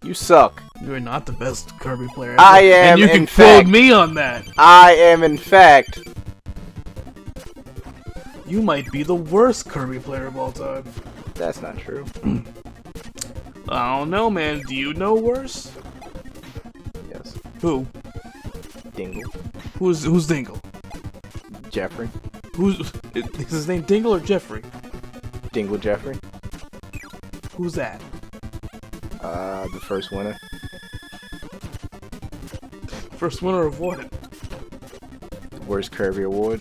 You suck. You're not the best Kirby player. I am. And you can quote me on that. I am, in fact. You might be the worst Kirby player of all time. That's not true. I don't know, man. Do you know worse? Yes. Who? Dingle. Who's Dingle? Jeffrey. Is his name Dingle or Jeffrey? Dingle Jeffrey. Who's that? The first winner. First winner of what? The worst Kirby award.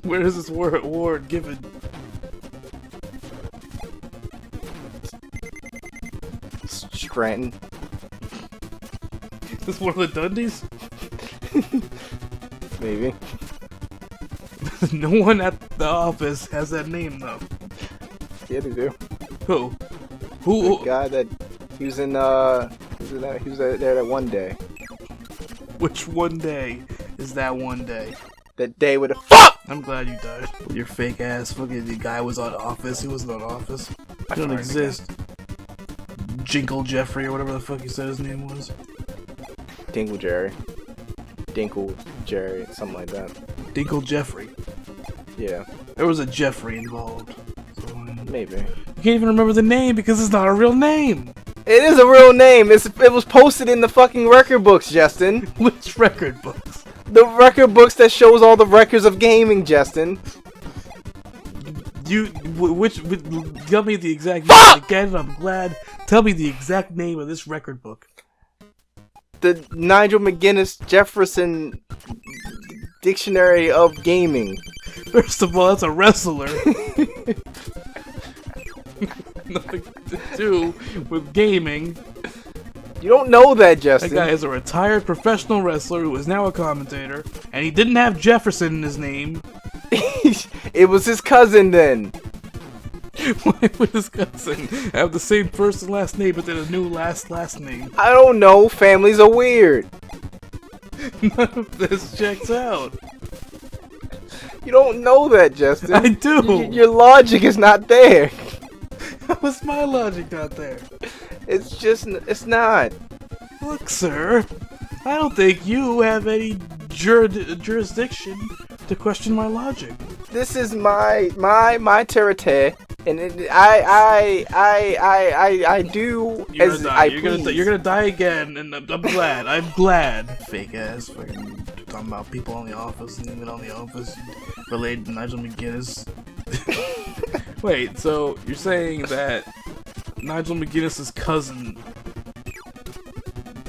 Where is this award given? Scranton. Is this one of the Dundies? Maybe. No one at the office has that name though. Yeah, they do. Who? The guy that he was in. He was there that one day. Which one day is that one day? That day with the fuck. I'm glad you died. Your fake ass fucking the guy was on Office. He wasn't on Office. He don't exist. Jinkle Jeffrey or whatever the fuck you said his name was. Dinkle Jerry. Dinkle Jerry, something like that. Dinkle Jeffrey. Yeah. There was a Jeffrey involved. So, maybe. You can't even remember the name because it's not a real name. It is a real name. It was posted in the fucking record books, Justin. Which record books? The record books that shows all the records of gaming, Justin. Tell me the exact name again. I'm glad. Tell me the exact name of this record book. The Nigel McGuinness Jefferson Dictionary of Gaming. First of all, that's a wrestler. Nothing to do with gaming. You don't know that, Justin. That guy is a retired professional wrestler who is now a commentator, and he didn't have Jefferson in his name. It was his cousin then. Why would his cousin have the same first and last name but then a new last name? I don't know. Families are weird. None of this checks out. You don't know that, Justin. I do. Your logic is not there. How is my logic not there? It's not. Look, sir, I don't think you have any jurisdiction to question my logic. This is my territory, and I do as I please. You're gonna die again, and I'm glad. I'm glad. Fake ass, fucking talking about people on the Office, and even on the Office related to Nigel McGuinness. Wait, so you're saying that Nigel McGuinness's cousin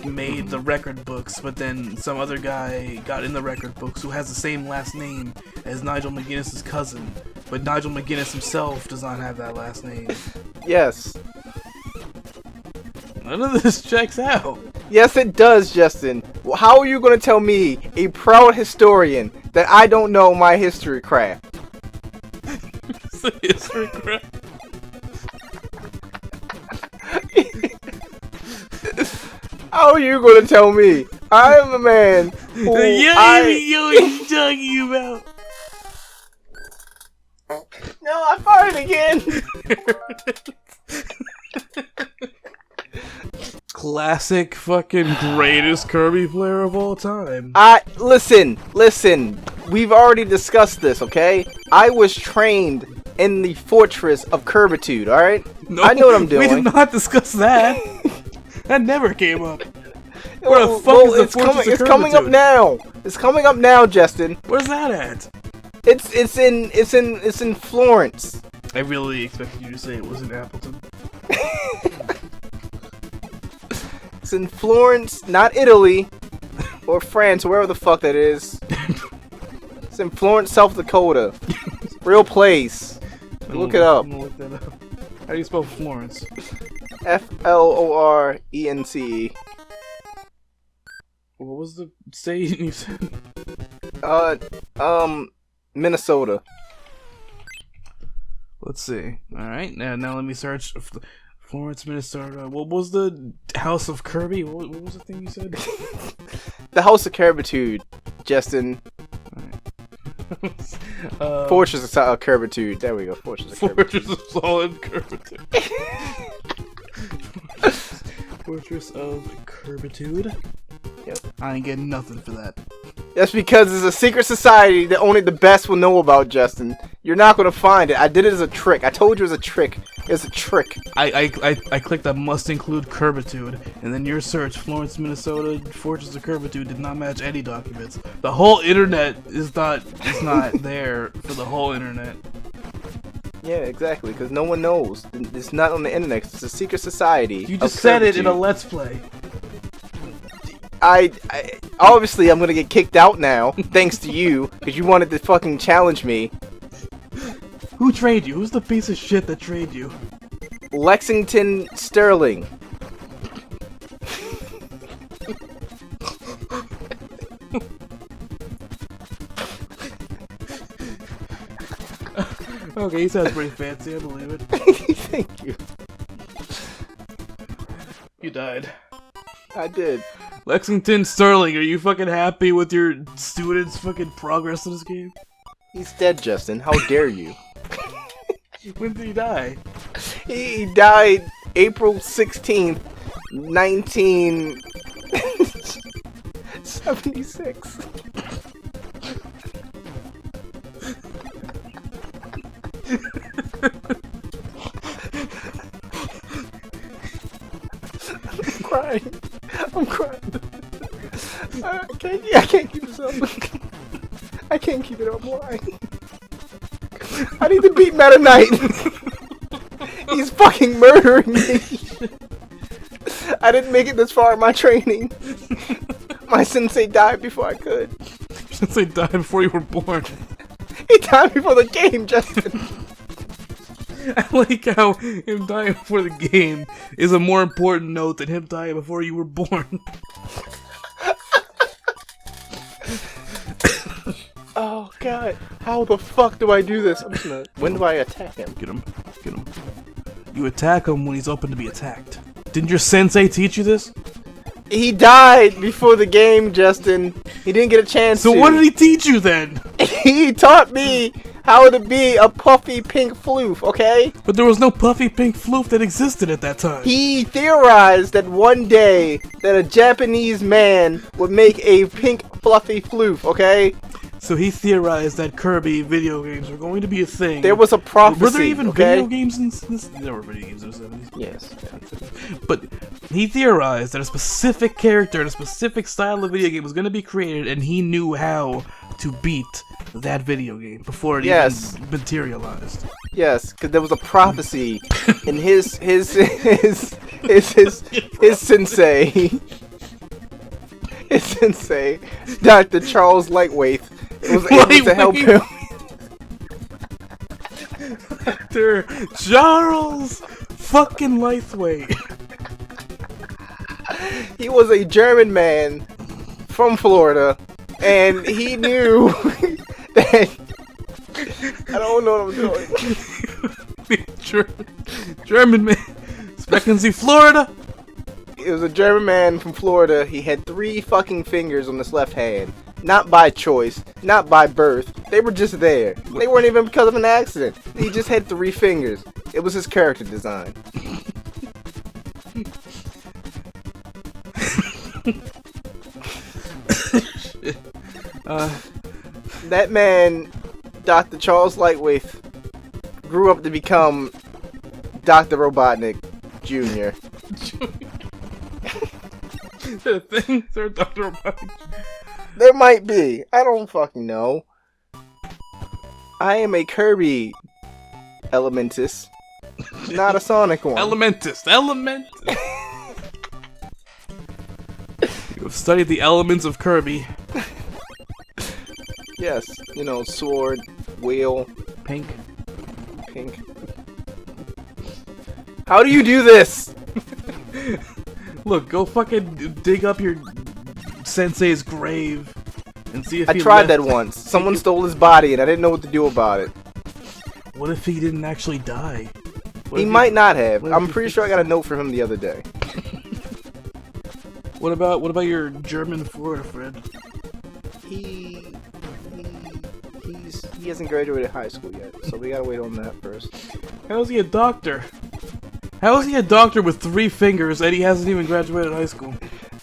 made the record books, but then some other guy got in the record books who has the same last name as Nigel McGuinness's cousin, but Nigel McGuinness himself does not have that last name? Yes. None of this checks out. Yes, it does, Justin. Well, how are you going to tell me, a proud historian, that I don't know my history crap? It's a history crap. How are you going to tell me? I am a man who what are you talking about? No, I farted again. Classic fucking greatest Kirby player of all time. Listen. We've already discussed this, okay? I was trained in the Fortress of Kirbitude, alright? No, I know what I'm doing. We did not discuss that. That never came up. Where the fuck is the Fortress of Kirbitude? It's coming up now. It's coming up now, Justin. Where's that at? It's in Florence. I really expected you to say it was in Appleton. It's in Florence, not Italy or France, wherever the fuck that is. It's in Florence, South Dakota. Real place. Look it up. I'm gonna look that up. How do you spell Florence? Florence. What was the state you said? Minnesota. Let's see. Alright, now let me search Florence, Minnesota. What was the House of Kirby? What was the thing you said? The House of Kirbitude, Justin. Fortress of Curvitude. There we go. Fortress of Curvitude. Fortress of Solid Curvitude. Fortress of Curvitude. Yep. I ain't getting nothing for that. That's because it's a secret society that only the best will know about, Justin. You're not gonna find it. I did it as a trick. I told you it was a trick. It's a trick. I clicked that must include Curvitude, and then your search, Florence, Minnesota, Fortress of Curvitude, did not match any documents. The whole internet is not there for the whole internet. Yeah, exactly, because no one knows. It's not on the internet. It's a secret society. You just said it in a Let's Play. I obviously I'm gonna get kicked out now, thanks to you, because you wanted to fucking challenge me. Who trained you? Who's the piece of shit that trained you? Lexington Sterling. Okay, he sounds pretty fancy, I believe it. Thank you. You died. I did. Lexington Sterling, are you fucking happy with your students' fucking progress in this game? He's dead, Justin. How dare you? When did he die? He died April 16th, 1976. I'm crying. I'm crying. I can't keep this up. I can't keep it up. Why? I need to beat Meta Knight. He's fucking murdering me. I didn't make it this far in my training. My sensei died before I could. Sensei died before you were born. He died before the game, Justin. I like how him dying before the game is a more important note than him dying before you were born. Oh god, how the fuck do I do this? I'm just gonna... When do I attack him? Get him. Get him. You attack him when he's open to be attacked. Didn't your sensei teach you this? He died before the game, Justin. He didn't get a chance So to. what did he teach you then? He taught me how to be a puffy pink floof, okay? But there was no puffy pink floof that existed at that time. He theorized that one day that a Japanese man would make a pink fluffy floof, okay? So he theorized that Kirby video games were going to be a thing. There was a prophecy. Were there even okay? video games in this? There were video games in the 70s. Yes. But he theorized that a specific character and a specific style of video game was going to be created, and he knew how to beat that video game before it even materialized. Yes, because there was a prophecy in his sensei. His sensei, Dr. Charles Lightweight, was able to help him. Dr. Charles fucking Lightweight. He was a German man from Florida, and he knew that... I don't know what I'm doing. German man. Speckensy, Florida. It was a German man from Florida. He had 3 fucking fingers on his left hand. Not by choice, not by birth. They were just there. They weren't even because of an accident. He just had 3 fingers. It was his character design. That man, Dr. Charles Lightweight, grew up to become Dr. Robotnik Jr. Is that a thing? Is there a Dr. Robotnik? There might be. I don't fucking know. I am a Kirby Elementus, not a Sonic one. Elementus. You have studied the elements of Kirby. Yes, you know, sword, wheel, Pink. How do you do this? Look, go fucking dig up your sensei's grave and see if I tried that once. Someone stole his body and I didn't know what to do about it. What if he didn't actually die? He might not have. I'm pretty sure I got a note from him the other day. What about your German Florida friend? He's he hasn't graduated high school yet, so we gotta wait on that first. How is he a doctor? How is he a doctor with 3 fingers and he hasn't even graduated high school?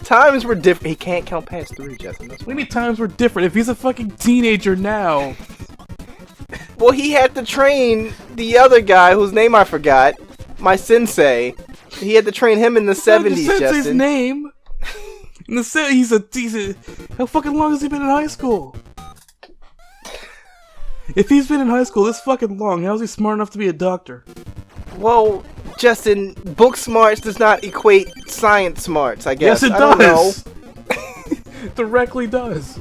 Times were different. He can't count past 3, Justin. What do you mean times were different? If he's a fucking teenager now. Well, he had to train the other guy whose name I forgot, my sensei. He had to train him in the 70s, Justin. Justin. His name. In the he's a. How fucking long has he been in high school? If he's been in high school this fucking long, how is he smart enough to be a doctor? Well, Justin, book smarts does not equate science smarts, I guess. Yes, it does. Directly does.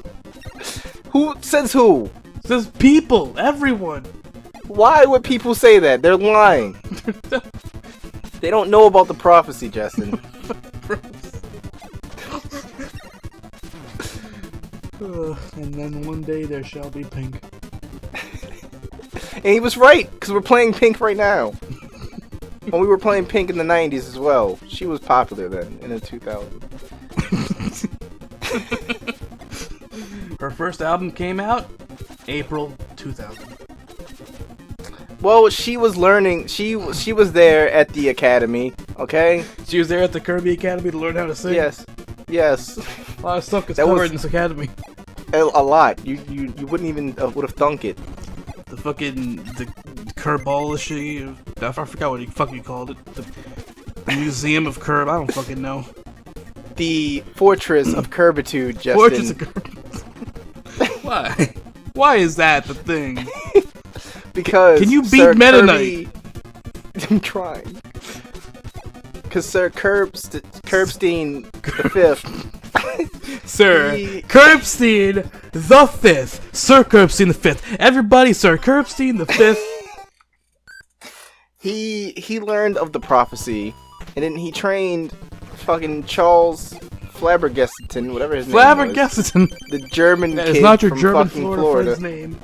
Who says who? Says people, everyone. Why would people say that? They're lying. They don't know about the prophecy, Justin. And then one day there shall be pink. And he was right, because we're playing Pink right now. When we were playing Pink in the 90s as well. She was popular then, in the 2000s. Her first album came out April 2000. Well, she was learning, she was there at the academy, okay? She was there at the Kirby Academy to learn how to sing? Yes. A lot of stuff gets covered in this academy. A lot. You wouldn't even would have thunk it. The Kerbology, I forgot what he fucking called it. The Museum of Curb, I don't fucking know. The Fortress of Curbitude, Justin. Fortress of Curbitude. Why? Why is that the thing? Because can you beat Sir Meta Knight? I'm trying. Because Sir Curbstein the Fifth. Sir Curbstein the Fifth. Sir Curbstein the Fifth. Everybody, Sir Curbstein the Fifth. He learned of the prophecy, and then he trained fucking Charles Flabbergaston, whatever his name was. Flabbergaston. The German kid it's not your from German fucking Florida friend's name.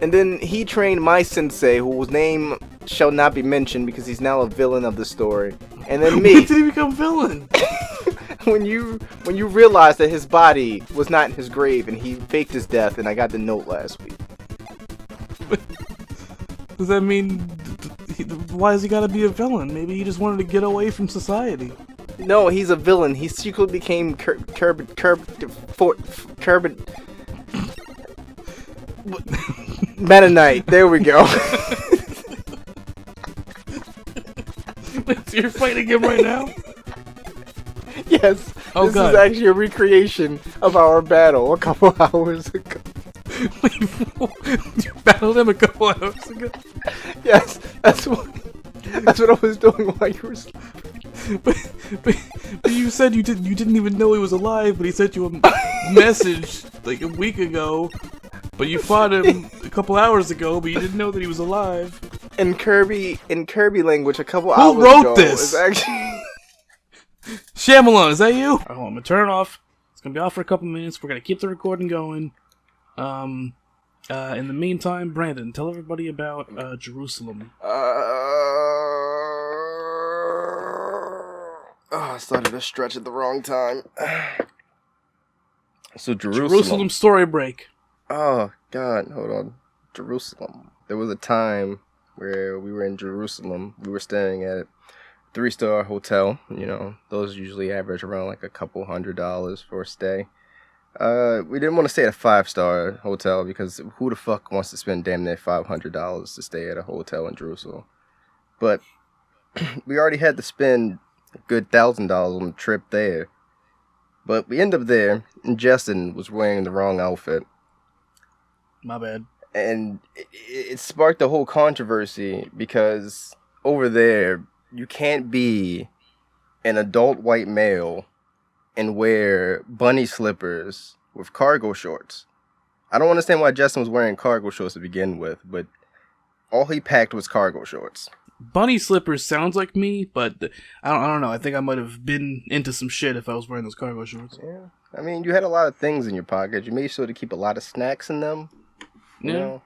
And then he trained my sensei, whose name shall not be mentioned because he's now a villain of the story. And then me. When did he become villain? when you realized that his body was not in his grave and he faked his death, and I got the note last week. Does that mean why has he got to be a villain? Maybe he just wanted to get away from society. No, he's a villain. He secretly became Meta Knight. There we go. So you're fighting him right now? Yes. Oh, this God. is actually a recreation of our battle a couple hours ago. Wait, you battled him a couple hours ago? Yes, that's what I was doing while you were sleeping. But you said you didn't even know he was alive, but he sent you a message like a week ago. But you fought him a couple hours ago, but you didn't know that he was alive. In Kirby language, a couple hours ago. Who wrote this? Is actually Shyamalan, is that you? Alright, hold on, I'm gonna turn it off. It's gonna be off for a couple minutes. We're gonna keep the recording going. In the meantime, Brandon, tell everybody about Jerusalem. I started to stretch at the wrong time. So Jerusalem story break. Oh, God, hold on. Jerusalem. There was a time where we were in Jerusalem. We were staying at a 3-star hotel. You know, those usually average around like a couple $100 for a stay. We didn't want to stay at a 5-star hotel because who the fuck wants to spend damn near $500 to stay at a hotel in Jerusalem? But we already had to spend a good $1,000 on the trip there. But we ended up there, and Justin was wearing the wrong outfit. My bad. And it sparked a whole controversy because over there, you can't be an adult white male and wear bunny slippers with cargo shorts. I don't understand why Justin was wearing cargo shorts to begin with, but all he packed was cargo shorts. Bunny slippers sounds like me, but I don't know. I think I might have been into some shit if I was wearing those cargo shorts. Yeah. I mean, you had a lot of things in your pocket. You made sure to keep a lot of snacks in them. You know?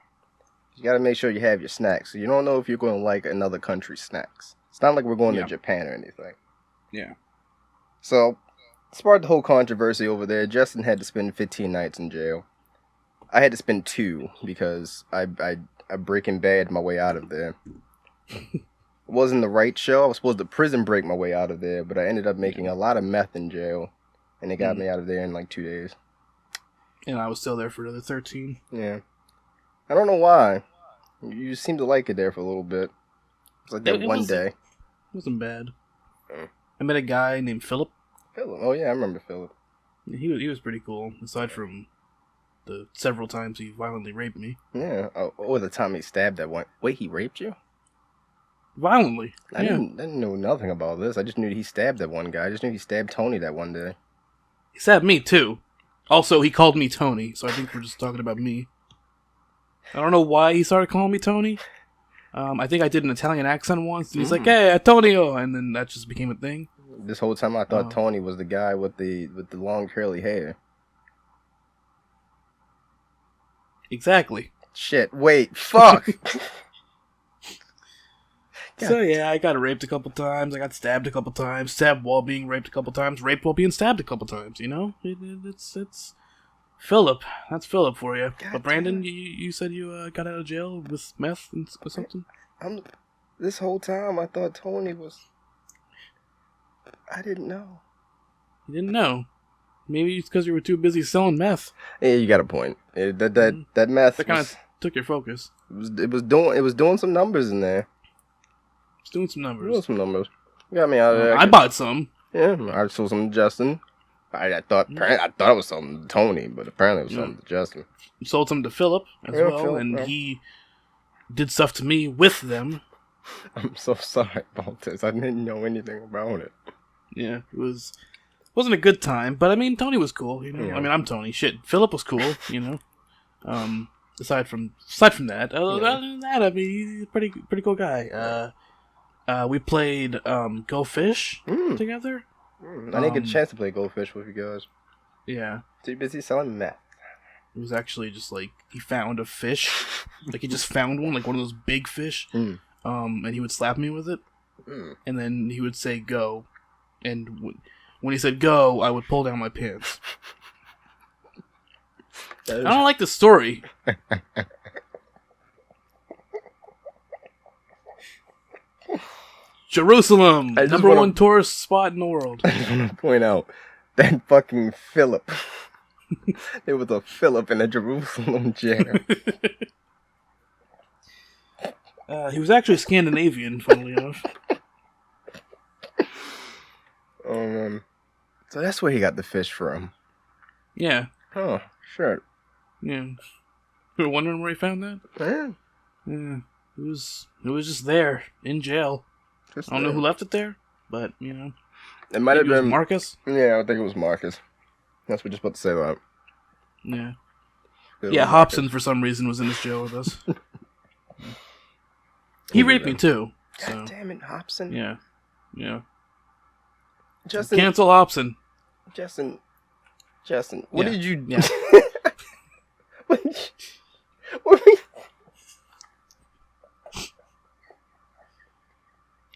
You gotta make sure you have your snacks. So you don't know if you're going to like another country's snacks. It's not like we're going to Japan or anything. Yeah. So, sparked the whole controversy over there. Justin had to spend 15 nights in jail. I had to spend 2 because I Breaking Bad my way out of there. It wasn't the right show. I was supposed to prison break my way out of there, but I ended up making a lot of meth in jail, and they got me out of there in like 2 days. And I was still there for another 13. Yeah. I don't know why. You seemed to like it there for a little bit. It was like that one day. It wasn't bad. I met a guy named Philip. Philip? Oh yeah, I remember Philip. He was pretty cool, aside from the several times he violently raped me. Yeah. Oh, the time he stabbed that one. Wait, he raped you? Violently. I didn't know nothing about this. I just knew he stabbed that one guy. I just knew he stabbed Tony that one day. He stabbed me, too. Also, he called me Tony, so I think we're just talking about me. I don't know why he started calling me Tony. I think I did an Italian accent once, and he's like, "Hey, Antonio," and then that just became a thing. This whole time I thought Tony was the guy with the long curly hair. Exactly. Shit, wait, fuck! So yeah, I got raped a couple times, I got stabbed a couple times, stabbed while being raped a couple times, raped while being stabbed a couple times, you know? It's Philip. That's Philip for you. But Brandon, you said you got out of jail with meth or something? This whole time I thought Tony was... I didn't know. You didn't know? Maybe it's because you were too busy selling meth. Yeah, you got a point. That meth... That kind of took your focus. It was doing some numbers in there. It's doing some numbers. Doing some numbers. Got me out of there. I bought some. Yeah, I sold some to Justin. I thought it was something to Tony, but apparently it was something to Justin. Sold some to Philip as well, Philip, and he did stuff to me with them. I'm so sorry about this. I didn't know anything about it. Yeah, wasn't a good time, but I mean, Tony was cool, you know. Yeah. I mean, I'm Tony. Shit, Philip was cool, you know. Aside from that, other than that, I mean, he's a pretty cool guy. We played Go Fish together. I didn't get a chance to play Go Fish with you guys. Yeah. Too busy selling meth. It was actually just like he found a fish, like he just found one, like one of those big fish, and he would slap me with it, and then he would say go, and when he said go, I would pull down my pants. I don't like the story. Jerusalem, number one tourist spot in the world. I just want to point out that fucking Philip. There was a Philip in a Jerusalem jail. He was actually Scandinavian, funnily enough. So that's where he got the fish from. Yeah. Oh, sure. Yeah. You were wondering where he found that? Yeah. Yeah. It was just there, in jail. I don't know who left it there, but, you know. It might have been Marcus? Yeah, I think it was Marcus. That's what you're supposed to say that. Yeah. Yeah, Hobson, for some reason, was in this jail with us. He raped me, too. God so. Damn it, Hobson. Yeah. Yeah. Justin. Cancel Hobson. Justin. What did you... Yeah.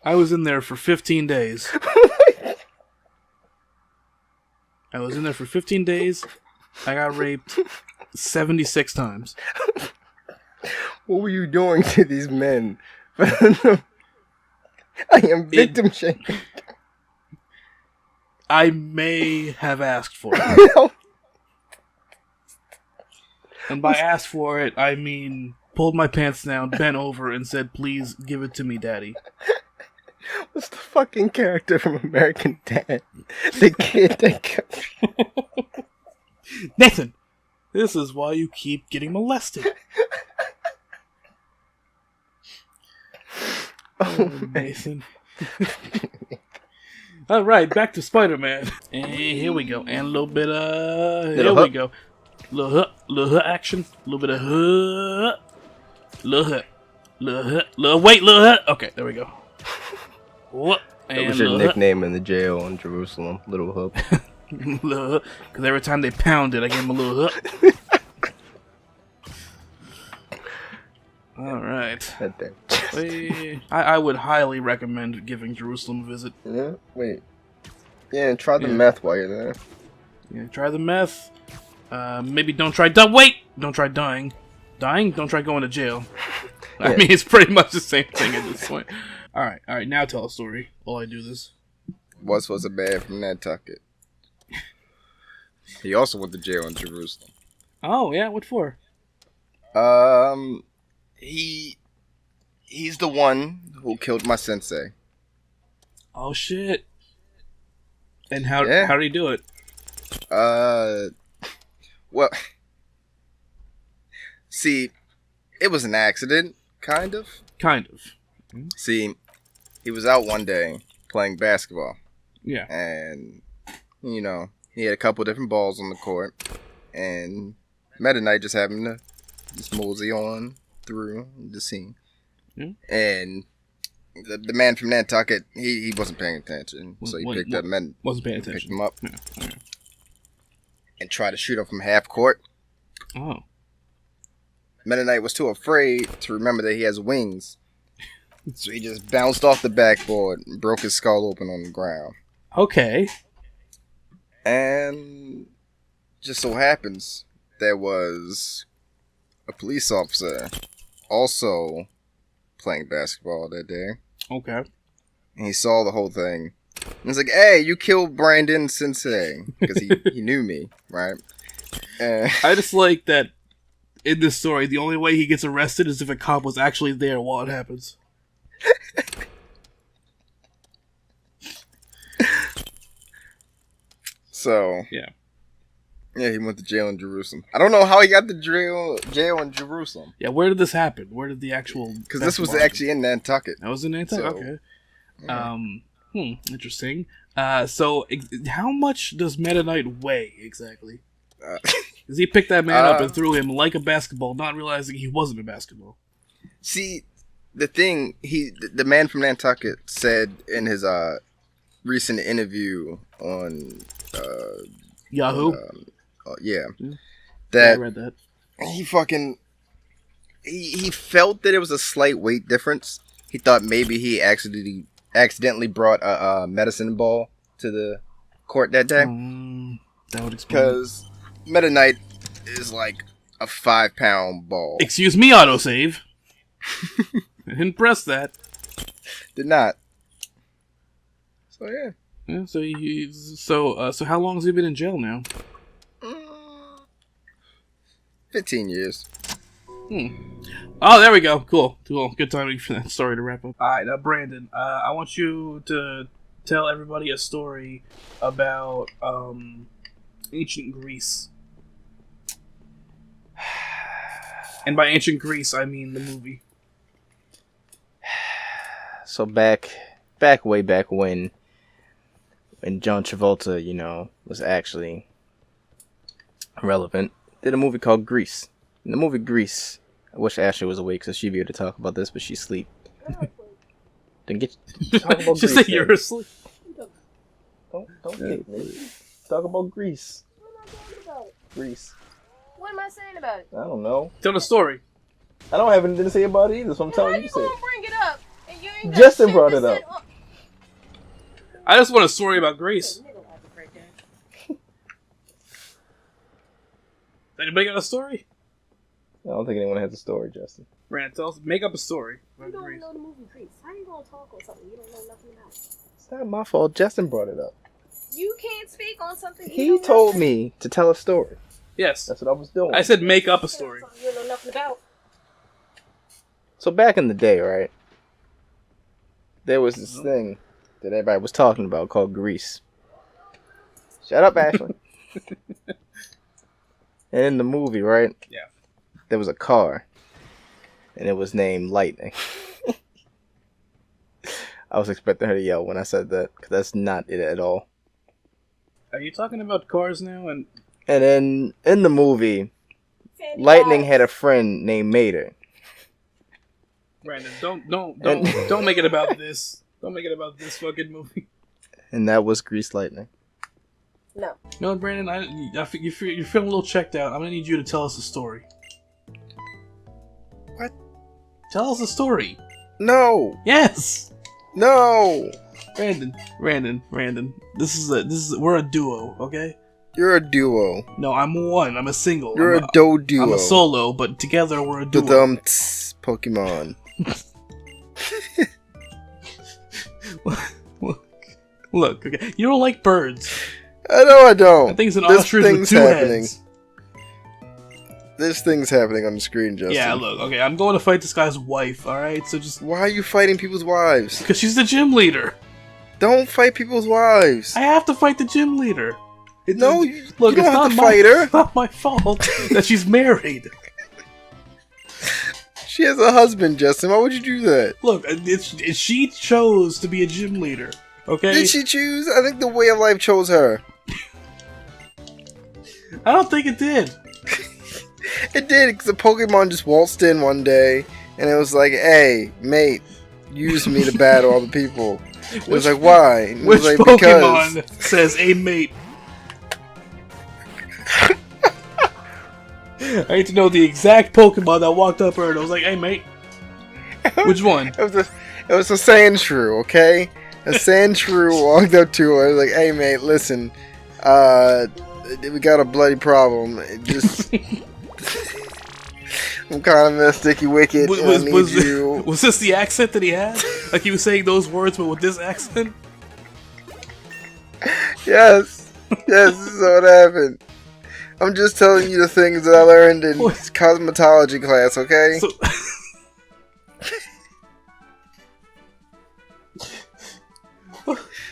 I was in there for 15 days. I was in there for 15 days. I got raped 76 times. What were you doing to these men? I am victim shaming. I may have asked for it. No. And by asked for it, I mean pulled my pants down, bent over, and said, "Please give it to me, Daddy." What's the fucking character from American Dad? The kid that Nathan, this is why you keep getting molested. Oh, Nathan. Alright, back to Spider-Man. And here we go. And a little bit of... Here we go. Little action. A little bit of little hut. Okay, there we go. What? That was your nickname in the jail in Jerusalem, Little Hook. Because every time they pounded, I gave them a little hook. Alright. I would highly recommend giving Jerusalem a visit. Yeah? Wait. Yeah, and try the meth while you're there. Yeah, try the meth. Maybe don't try... Wait! don't try dying. Dying? Don't try going to jail. I Yeah. mean, it's pretty much the same thing at this point. All right. Now tell a story while I do this. Was a man from Nantucket. He also went to jail in Jerusalem. Oh yeah, what for? He's the one who killed my sensei. Oh shit. And how Yeah. did he do it? Well, see, it was an accident, kind of. Kind of. See, he was out one day playing basketball, Yeah. and you know, he had a couple different balls on the court, and Meta Knight just happened to just mosey on through the scene. Yeah. And the man from Nantucket, he wasn't paying attention, so he picked up men. Wasn't paying Picked attention. him up Yeah. Okay. and tried to shoot him from half court. Oh. Meta Knight was too afraid to remember that he has wings, so he just bounced off the backboard and broke his skull open on the ground. Okay. And just so happens there was a police officer also playing basketball that day. Okay. And he saw the whole thing. And he's like, hey, you killed Brandon Sensei. Because he knew me, right? And I just like that in this story, the only way he gets arrested is if a cop was actually there while it happens. so, Yeah. yeah, he went to jail in Jerusalem. I don't know how he got to jail in Jerusalem. Yeah, where did this happen? Where did the actual... Because this was basketball actually in Nantucket. happen? That was in Nantucket? So, Okay. yeah. Interesting. So, how much does Meta Knight weigh, exactly? Because he picked that man up and threw him like a basketball, not realizing he wasn't a basketball. See, the thing, the man from Nantucket said in his recent interview on Yahoo? yeah, Yeah, I that read that. he fucking he felt that it was a slight weight difference. He thought maybe he accidentally brought a medicine ball to the court that day, That would explain. because Meta Knight is like a 5-pound ball. Excuse me, autosave. I didn't press that. Did not. So yeah. Yeah, so how long has he been in jail now? 15 years. Oh, there we go. Cool. Good timing for that story to wrap up. All right, now Brandon, I want you to tell everybody a story about ancient Greece. And by ancient Greece, I mean the movie. So way back when John Travolta, was actually relevant, did a movie called Grease. In the movie Grease, I wish Ashley was awake so she'd be able to talk about this, but she's asleep. Then talk about Just Grease. say you're asleep. Don't get me. Talk about Grease. What am I talking about? Grease. What am I saying about it? I don't know. Tell the story. I don't have anything to say about it either, so I'm Why telling you you to say gonna it. bring it up? And you ain't got Justin shit brought to it say- up. I just want a story about Greece. Nigga laugh right there. Anybody got a story? I don't think anyone has a story, Justin. Brandon, tell us. Make up a story You about don't Greece. know the movie Grease. How you gonna talk on something you don't know nothing about? It's not my fault. Justin brought it up. You can't speak on something you He don't know told nothing- me to tell a story. Yes. That's what I was doing. I said make up a story. Something you don't know nothing about. So back in the day, right? There was this thing that everybody was talking about called Grease. Shut up, Ashley. And in the movie, right? Yeah. There was a car. And it was named Lightning. I was expecting her to yell when I said that, because that's not it at all. Are you talking about cars now? And And then in the movie, Sandy Lightning Eyes. had a friend named Mater. Brandon, don't make it about this. Don't make it about this fucking movie. And that was Grease Lightning. No. No, Brandon, you're feeling a little checked out. I'm gonna need you to tell us a story. What? Tell us a story. No! Yes. No! Brandon. This is we're a duo, okay? You're a duo. No, I'm one. I'm a single. You're a duo. I'm a solo, but together we're a duo. The Pokemon. Look, okay. You don't like birds. I know I don't. I think it's an ostrich with two heads. There's things happening on the screen, Justin. Yeah, look, okay, I'm going to fight this guy's wife, alright? So just... Why are you fighting people's wives? Because she's the gym leader. Don't fight people's wives. I have to fight the gym leader. No, you look, don't it's have not to fight her. It's not my fault that she's married. She has a husband, Justin. Why would you do that? Look, she chose to be a gym leader, okay? Did she choose? I think the way of life chose her. I don't think it did. It did, because the Pokemon just waltzed in one day, and it was like, hey, mate, use me to battle all the people. It was like, why? And it Which was like, Pokemon because. says, hey, mate? I need to know the exact Pokemon that walked up her and I was like, hey, mate. Which one? It was a Sandshrew, okay? A Sandshrew walked up to her and was like, hey, mate, listen, we got a bloody problem. It just... I'm kind of a sticky wicket. Was this the accent that he had? Like he was saying those words, but with this accent? Yes. Yes, this is what happened. I'm just telling you the things that I learned in cosmetology class, okay? So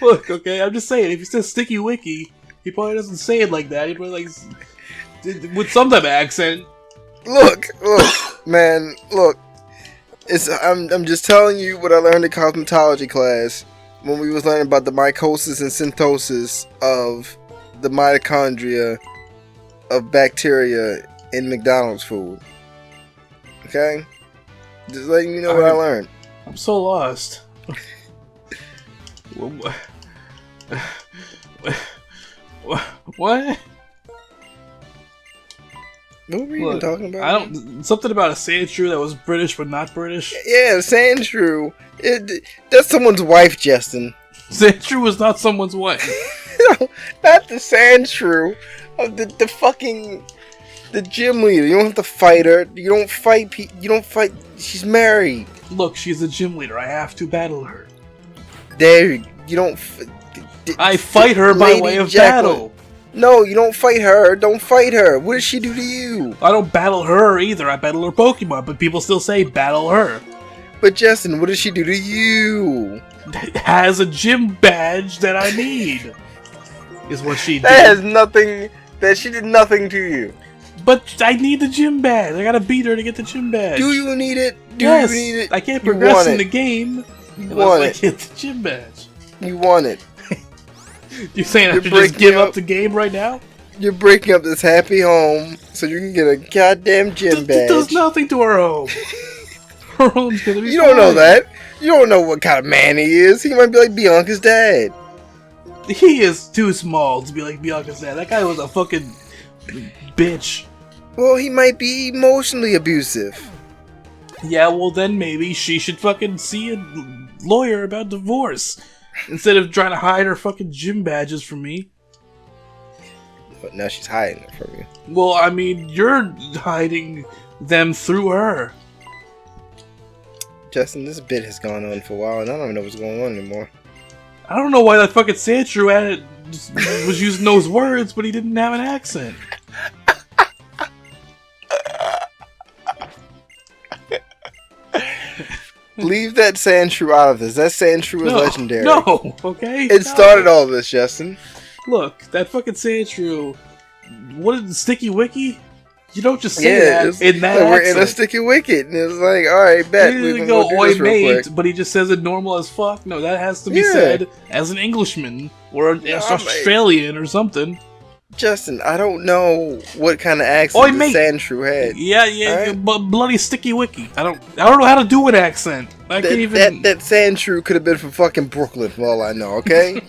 look, okay, I'm just saying, if he says sticky wicky, he probably doesn't say it like that. He probably like with some type of accent. Look, man, look. I'm just telling you what I learned in cosmetology class when we was learning about the mitosis and synthesis of the mitochondria of bacteria in McDonald's food. Okay? Just letting you know what I learned. I'm so lost. What? What were you even talking about? I don't. Something about a Sandshrew that was British but not British. Yeah, Sandshrew. That's someone's wife, Justin. Sandshrew was not someone's wife. No, not the Sandshrew. The fucking the gym leader. You don't have to fight her. You don't fight. You don't fight. She's married. Look, she's a gym leader. I have to battle her. There, you don't. I fight her by way of battle. No, you don't fight her. Don't fight her. What does she do to you? I don't battle her either. I battle her Pokemon, but people still say battle her. But Justin, what does she do to you? Has a gym badge that I need. Is what she did. That has nothing. That she did nothing to you. But I need the gym badge. I gotta beat her to get the gym badge. Do you need it? Yes. You need it? I can't progress in the game unless I get the gym badge. You want it. You saying I should just give up the game right now? You're breaking up this happy home so you can get a goddamn gym badge. It does nothing to her home. Her home's gonna be You don't know that. You don't know what kind of man he is. He might be like Bianca's dad. He is too small to be like Bianca's dad. That guy was a fucking bitch. Well, he might be emotionally abusive. Yeah, well then maybe she should fucking see a lawyer about divorce. Instead of trying to hide her fucking gym badges from me. But now she's hiding it from you. Well, I mean, you're hiding them through her. Justin, this bit has gone on for a while, and I don't even know what's going on anymore. I don't know why that fucking Sandshrew was using those words, but he didn't have an accent. Leave that Sandshrew out of this. That Sandshrew is legendary. No, okay? It started all this, Justin. Look, that fucking Sandshrew. What is Sticky Wiki? You don't just say that in that accent. We're in a sticky wicket, and it's like, alright, bet. He We doesn't can go, do oi this real mate, quick. but he just says it normal as fuck. No, that has to be said as an Englishman or an Australian or something. Justin, I don't know what kind of accent the Sandshrew had. Yeah, but bloody Sticky Wiki. I don't know how to do an accent. I can't even. That Sandshrew could have been from fucking Brooklyn, for all I know. Okay.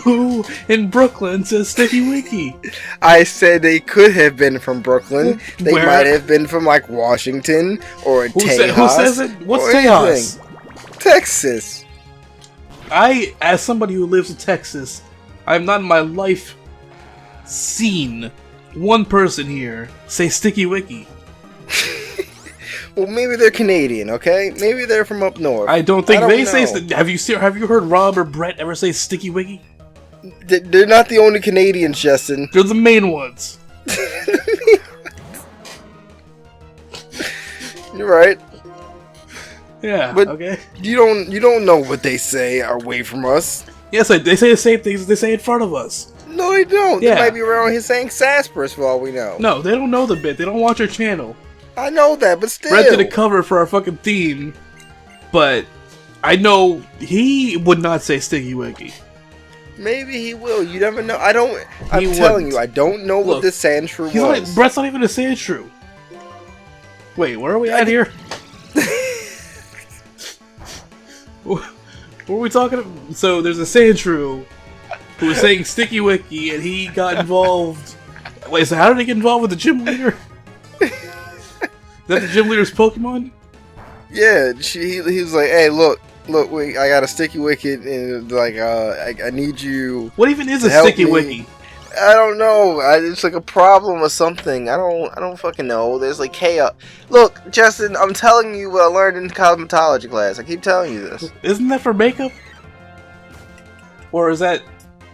Who in Brooklyn says Sticky Wiki? I said they could have been from Brooklyn. They Where? might have been from like Washington or Tejas. Who says it? What's Tejas? Texas. As somebody who lives in Texas, I have not in my life seen one person here say Sticky Wiki. Well, maybe they're Canadian, okay? Maybe they're from up north. I don't think they say. know. Have you heard Rob or Brett ever say Sticky Wiki? They're not the only Canadians, Justin. They're the main ones. You're right. Yeah. But okay. You don't know what they say away from us. Yes, they say the same things they say in front of us. No, they don't. Yeah. They might be around here saying Sassperus for all we know. No, they don't know the bit. They don't watch our channel. I know that, but still. Brett did a cover for our fucking theme, but I know he would not say Sticky Wiki. Maybe he will. You never know. I'm He telling wouldn't. you, I don't know what Look, this Sandshrew He's was. not, Brett's not even a Sandshrew. Wait, where are we at here? What are we talking about? So there's a Sandshrew who was saying Sticky Wiki, and he got involved. Wait, so how did he get involved with the gym leader? Is that the gym leader's Pokemon? Yeah, he was like, "Hey, look, I got a Sticky Wicket, and like, I need you." What even is to a help Sticky me. Wiki? I don't know. It's like a problem or something. I don't fucking know. There's like chaos. Look, Justin, I'm telling you what I learned in cosmetology class. I keep telling you this. Isn't that for makeup? Or is that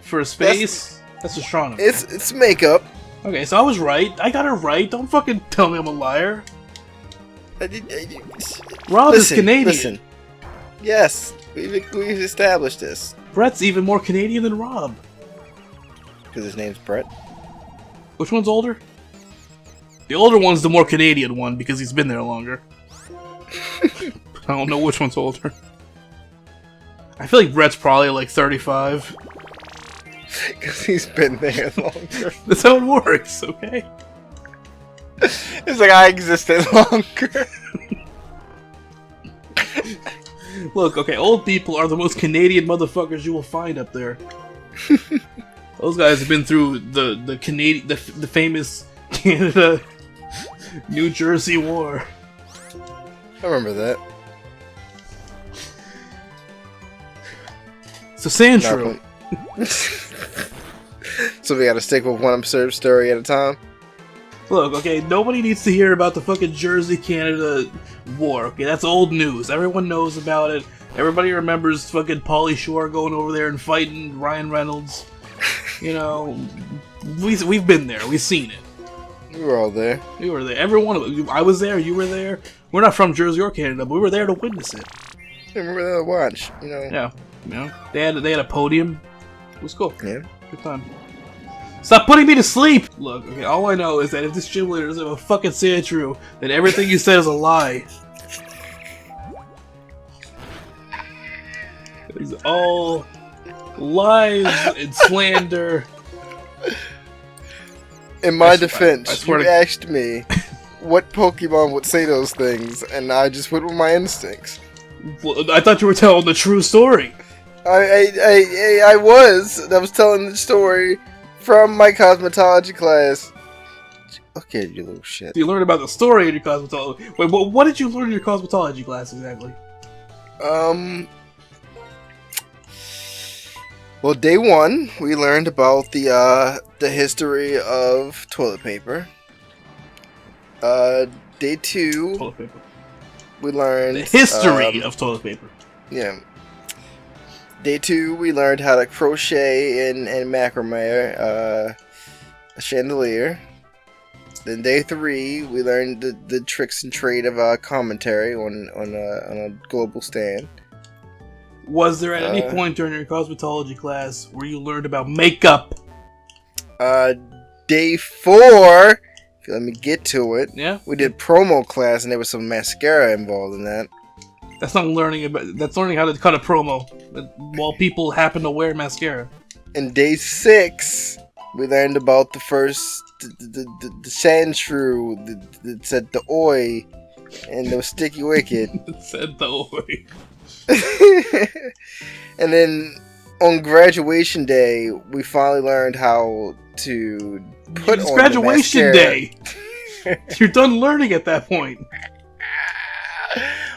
for space? That's astronomy. It's makeup. Okay, so I was right. I got it right. Don't fucking tell me I'm a liar. Rob is Canadian. Listen. Yes, we've established this. Brett's even more Canadian than Rob. Because his name's Brett. Which one's older? The older one's the more Canadian one because he's been there longer. I don't know which one's older. I feel like Brett's probably like 35. Because he's been there longer. That's how it works, okay? It's like I existed longer. Look, okay, old people are the most Canadian motherfuckers you will find up there. Those guys have been through the famous Canada New Jersey War. I remember that. So Sandshrew. So we gotta stick with one absurd story at a time? Look, okay, nobody needs to hear about the fucking Jersey-Canada war, okay? That's old news. Everyone knows about it. Everybody remembers fucking Pauly Shore going over there and fighting Ryan Reynolds. You know, we've been there. We've seen it. We were all there. We were there. Everyone, I was there. You were there. We're not from Jersey or Canada, but we were there to witness it. I remember that watch, you know. Yeah, you know, they had a podium. It was cool. Yeah. Good time. Stop putting me to sleep! Look, okay, all I know is that if this gym leader is a fucking Sandshrew, then everything you said is a lie. It's all lies and slander. In my I defense, swear you to- asked me what Pokemon would say those things, and I just went with my instincts. Well, I thought you were telling the true story. I was telling the story from my cosmetology class. Okay, you little shit. You learned about the story in your cosmetology. Wait, what did you learn in your cosmetology class exactly? Well, day one, we learned about the history of toilet paper. Day two, Toilet paper. we learned The history of toilet paper. Yeah. Day two, we learned how to crochet and macrame a chandelier. Then day three, we learned the tricks and trade of commentary on a global stand. Was there at any point during your cosmetology class where you learned about makeup? Day four, if you let me get to it, Yeah? we did promo class and there was some mascara involved in that. That's not learning about. That's learning how to cut a promo while people happen to wear mascara. And day six, we learned about the first the Sandshrew that said the oi and the sticky wicket. Said the oi. And then on graduation day, we finally learned how to put It's on graduation the day. You're done learning at that point.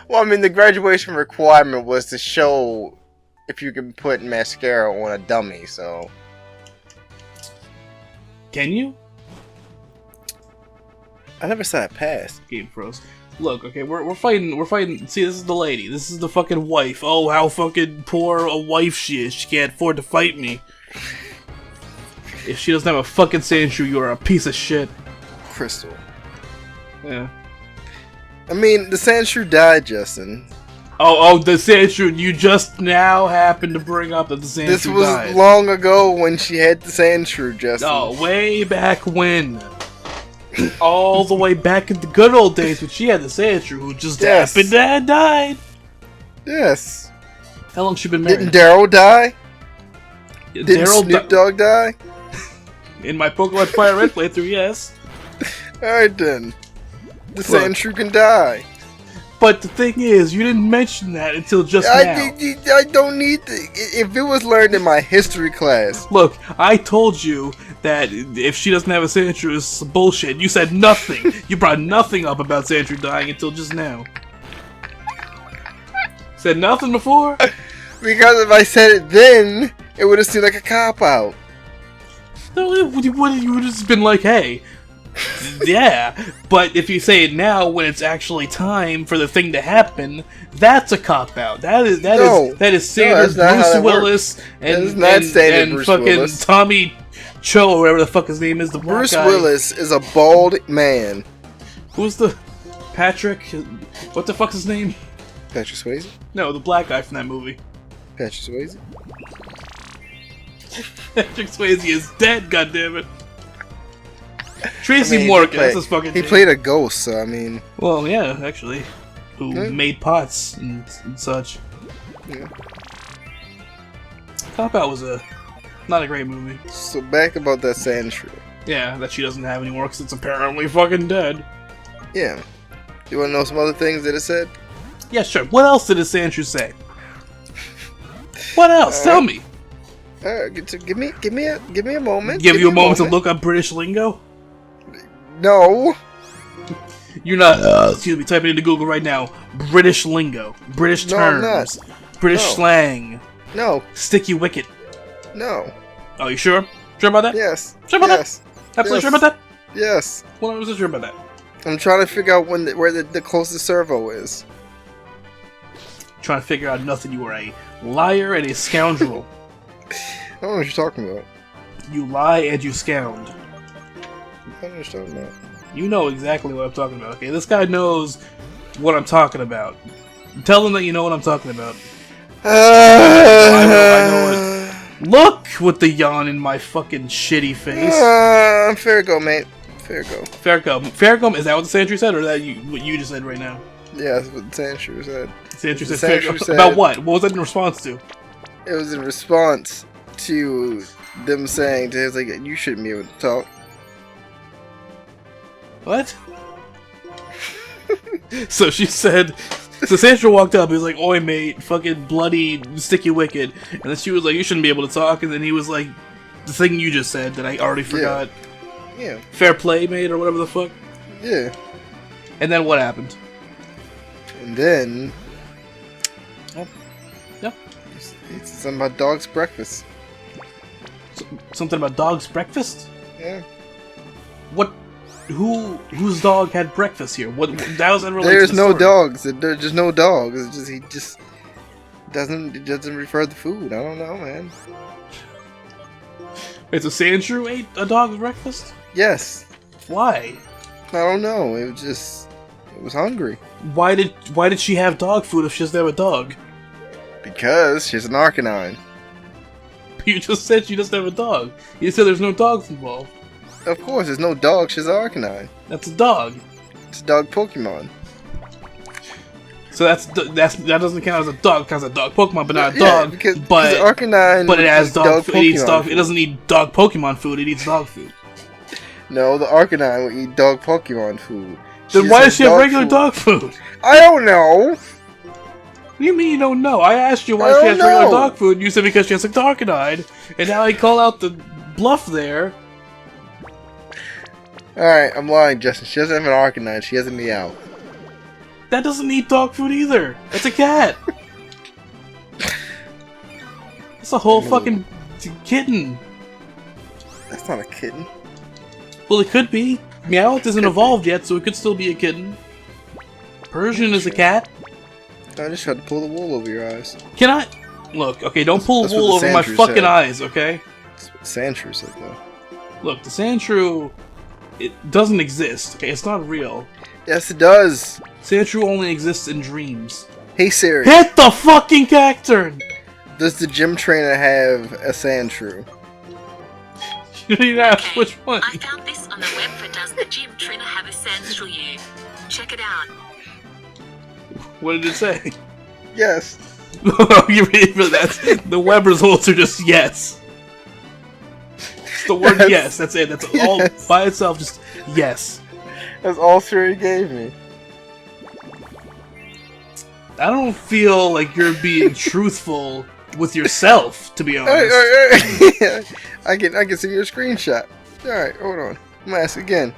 Well, I mean, the graduation requirement was to show if you can put mascara on a dummy, so. Can you? I never saw it pass. Game froze. Look, okay, we're fighting. See, this is the lady. This is the fucking wife. Oh, how fucking poor a wife she is. She can't afford to fight me. If she doesn't have a fucking Sandshrew, you are a piece of shit. Crystal. Yeah. I mean, the Sandshrew died, Justin. Oh, the Sandshrew. You just now happened to bring up that the Sandshrew This was died. long ago when she had the Sandshrew, Justin. Oh, way back when. All the way back in the good old days when she had the Sandshrew, who just happened to have died. Yes. How long she been married? Didn't Daryl die? Didn't Daryl Snoop Dogg die? In my Pokemon Fire Red playthrough, yes. Alright then. The Look. Sandshrew can die. But the thing is, you didn't mention that until just now. I don't need to. If it was learned in my history class. Look, I told you that if she doesn't have a Sandshrew, it's bullshit. You said nothing. You brought nothing up about Sandshrew dying until just now. Said nothing before? Because if I said it then, it would have seemed like a cop-out. No, you would have just been like, hey, yeah. But if you say it now, when it's actually time for the thing to happen, that's a cop-out. That is standard that's not how Bruce that Willis That is and, not and, standard and Bruce fucking Willis. Tommy Cho, or whatever the fuck his name is, the black Bruce guy. Willis is a bald man. Who's the Patrick? What the fuck's his name? Patrick Swayze? No, the black guy from that movie. Patrick Swayze? Patrick Swayze is dead, goddammit. Tracy Morgan, that's his fucking He name. played a ghost, so I mean... Well, yeah, actually. Who Hmm? made pots and such. Yeah. Cop Out was not a great movie. So back about that Sandshrew. Yeah, that she doesn't have anymore because it's apparently fucking dead. Yeah. You want to know some other things that it said? Yeah, sure. What else did the Sandshrew say? What else? Tell me. Alright, give me a moment. Give you a me moment to look up British lingo? No. You're not, excuse me, typing into Google right now. British lingo. British No, I'm terms. not. British No. slang. No. Sticky wicket. No. Oh, you sure? Sure about that? Yes. Sure about Yes. that? Absolutely Yes. sure about that? Yes. 100% sure about that. I'm trying to figure out where the closest servo is. Trying to figure out nothing. You are a liar and a scoundrel. I don't know what you're talking about. You lie and you scound. I don't know what you're talking about. You know exactly what I'm talking about, okay? This guy knows what I'm talking about. Tell him that you know what I'm talking about. I know it. Look with the yawn in my fucking shitty face. Fair go, mate. Fair go. Faircom. Faircom, is that what the Sandshrew said, or is that what you just said right now? Yeah, that's what the Sandshrew said. Sandshrew The said Sandshrew Faircom. said- About what? What was that in response to? It was in response to them saying to his like, you shouldn't be able to talk. What? So she said, so Sandshrew walked up, he was like, oi mate, fucking bloody sticky wicked. And then she was like, you shouldn't be able to talk. And then he was like, the thing you just said that I already forgot. Yeah. Fair play, mate, or whatever the fuck. Yeah. And then what happened? And then Yeah. it's something about dog's breakfast. Something about dog's breakfast? Yeah. What? Whose dog had breakfast here? What? That was unrelated. There's to the no story. dogs. There's just no dogs. It's just he just doesn't refer to food. I don't know, man. Wait, so Sandshrew ate a dog's breakfast? Yes. Why? I don't know. It was hungry. Why did she have dog food if she doesn't have a dog? Because she's an Arcanine. You just said she doesn't have a dog. You said there's no dogs involved. Of course, there's no dog. She's an Arcanine. That's a dog. It's a dog Pokemon. So that doesn't count as a dog. It counts as a dog Pokemon, but not a Yeah, dog. because but Arcanine. but it has eats dog. Food. It eats Pokemon dog. food. It doesn't eat dog Pokemon food. It eats dog food. No, the Arcanine will eat dog Pokemon food. Then just why has does she have dog regular food. dog food? I don't know. What do you mean you don't know? I asked you why I she don't has regular know. dog food, and you said because she has a Darkanide, and now I call out the bluff there. Alright, I'm lying, Justin. She doesn't have an Arcanine. She has a Meow. That doesn't eat dog food either. It's a cat. It's a whole fucking kitten. That's not a kitten. Well, it could be. Meowth isn't evolved yet, so it could still be a kitten. Persian is a cat. I just tried to pull the wool over your eyes. Can I? Look, okay, don't pull That's wool what the over my Sandshrew fucking said. eyes, okay? That's what Sandshrew said, though. Look, the Sandshrew, it doesn't exist, okay? It's not real. Yes, it does. Sandshrew only exists in dreams. Hey, Siri. Hit the fucking cacturn! Does the gym trainer have a Sandshrew? You need to ask which one. I found this on the web for Does the Gym Trainer Have a Sandshrew? Check it out. What did it say? Yes. You really, that's, the web results are just yes. It's the word yes, that's it. That's all Yes. by itself, just yes. That's all Siri gave me. I don't feel like you're being truthful with yourself, to be honest. Alright. I can see your screenshot. Alright, hold on. I'm gonna ask again.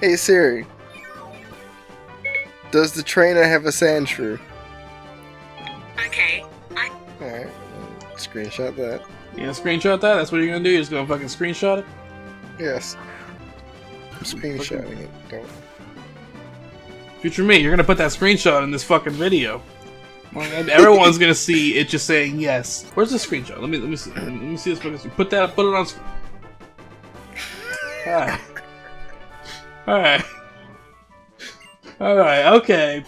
Hey Siri. Does the trainer have a Sandshrew? Okay. Alright. Screenshot that. You gonna screenshot that? That's what you're gonna do? You're just gonna fucking screenshot it? Yes. I'm screenshotting it. Don't. Future me, you're gonna put that screenshot in this fucking video. And everyone's gonna see it just saying yes. Where's the screenshot? Let me see. Let me see this fucking screen. Put it on screen. Alright. Alright. Alright, okay.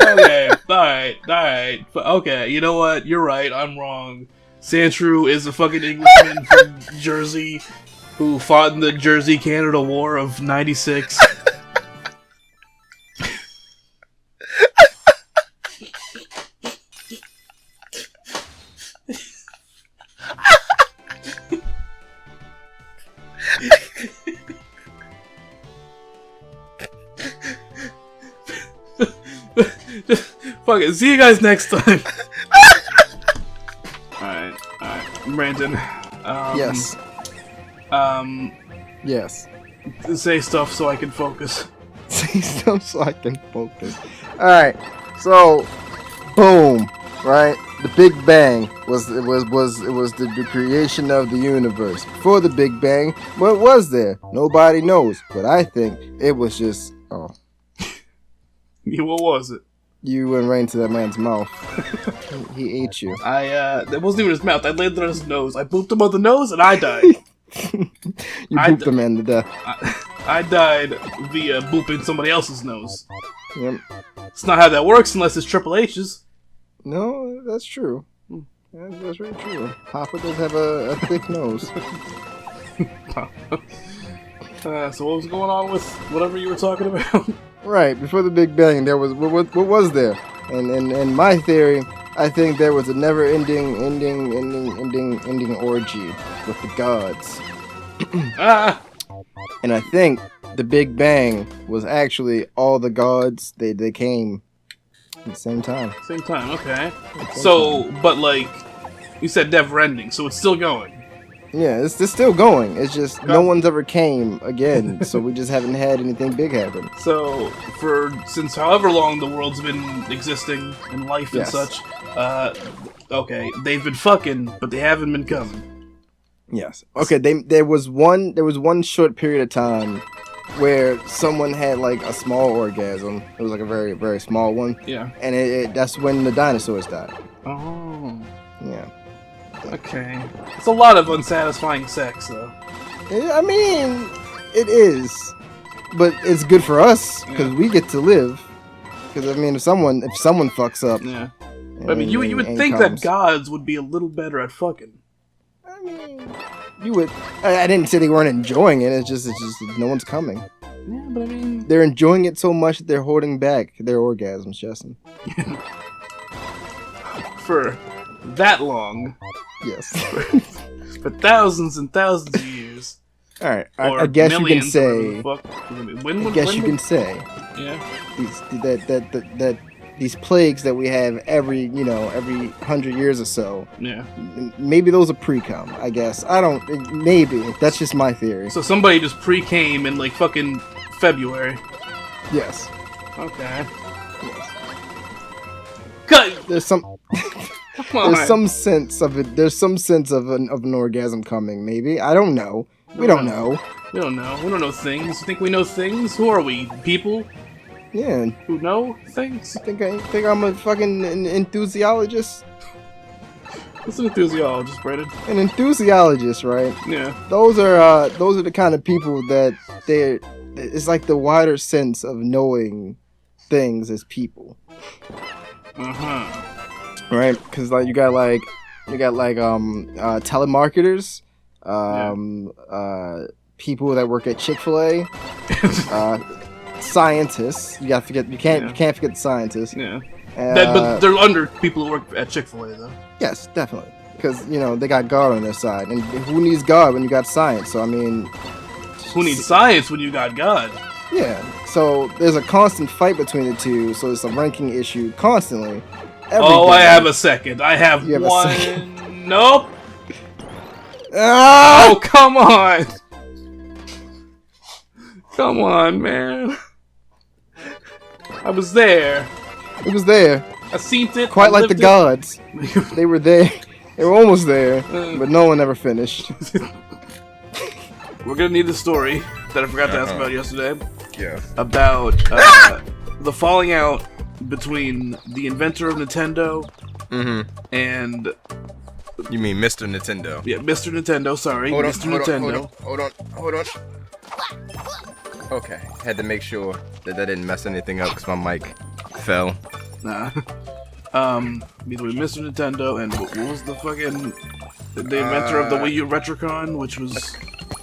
Okay, alright. Okay, you know what? You're right, I'm wrong. Sandshrew is a fucking Englishman from Jersey who fought in the Jersey-Canada War of '96. Fuck it. See you guys next time. Alright. Brandon. Yes. Yes. Say stuff so I can focus. Say stuff so I can focus. Alright. So boom. Right? The Big Bang was the creation of the universe. Before the Big Bang, what was there? Nobody knows. But I think it was just Yeah, what was it? you went right into that man's mouth. He ate you. That wasn't even his mouth. I landed on his nose. I booped him on the nose and I died. You pooped the man to death. I died via booping somebody else's nose. Yep. It's not how that works unless it's Triple H's. No, that's true. That's very true. Papa does have a thick nose. So what was going on with whatever you were talking about? Right, before the Big Bang, there was what was there? And my theory, I think there was a never-ending orgy with the gods. And I think the Big Bang was actually all the gods. They came at the same time. Same time, okay. So, but like, you said never ending, so it's still going. Yeah, it's still going. It's just no one's ever came again, so we just haven't had anything big happen. So, since however long the world's been existing and life and Yes. such, okay, they've been fucking, but they haven't been coming. Yes. Okay. There was one short period of time where someone had like a small orgasm. It was like a very, very small one. Yeah. And that's when the dinosaurs died. Oh. Yeah. Okay. It's a lot of unsatisfying sex, though. I mean, it is, but it's good for us because we get to live. Because I mean, if someone fucks up, Yeah. But I mean, you would and think comes- that gods would be a little better at fucking. I mean, you would. I didn't say they weren't enjoying it. It's just no one's coming. Yeah, but I mean, They're enjoying it so much that they're holding back their orgasms, Justin. for that long, Yes. for thousands and thousands of years. All right. Or I guess you can millions, say. whatever the fuck. When I guess you can say Yeah. these plagues that we have every 100 years or so. Yeah. Maybe those are pre-com. I guess I don't. Maybe that's just my theory. So somebody just pre-came in like fucking February. Yes. Okay. Yes. Cut. There's some. Come on. There's some sense of it. There's some sense of an orgasm coming. Maybe I don't know. We don't know. We don't know. We don't know things. You think we know things? Who are we? People Yeah. who know things? Think I'm a fucking enthusiologist? What's an enthusiologist, Brandon? An enthusiologist, right? Yeah. Those are the kind of people that it's like the wider sense of knowing things as people. Right? Because like you got telemarketers, people that work at Chick-fil-A, scientists. You can't forget the scientists. Yeah. But they're under people who work at Chick-fil-A, though. Yes, definitely. Because they got God on their side, and who needs God when you got science? So I mean, who needs science when you got God? Yeah. So there's a constant fight between the two. So it's a ranking issue constantly. I have a second. I have You have a one. second. Nope. Ah! Oh, come on. Come on, man. I was there. It was there. I seen it. Quite I like the lived it. gods. They were there. They were almost there, but no one ever finished. We're gonna need the story that I forgot to ask about yesterday. Yeah. About the falling out between the inventor of Nintendo and... You mean Mr. Nintendo? Yeah, Mr. Nintendo, sorry. Mr. Nintendo. Hold on. Okay, had to make sure that didn't mess anything up because my mic fell. Nah. Between Mr. Nintendo and what was the fucking... The inventor of the Wii U Retrocon, which was...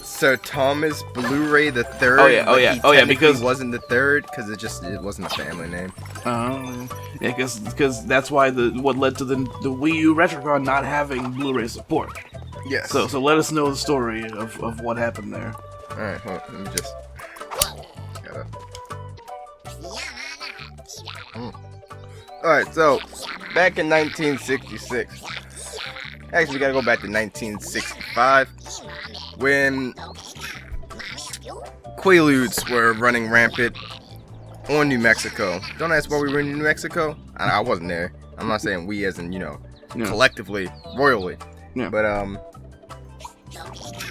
Sir Thomas Bluray the Third. Oh yeah, because wasn't the third because it wasn't a family name. Yeah, because that's why what led to the Wii U Retrocon not having Blu-ray support. Yes. So let us know the story of what happened there. All right, hold on, let me just. All right, so back in 1966. Actually, we gotta go back to 1965 when Quaaludes were running rampant on New Mexico. Don't ask why we were in New Mexico. I wasn't there. I'm not saying we as in, collectively, royally. Yeah. But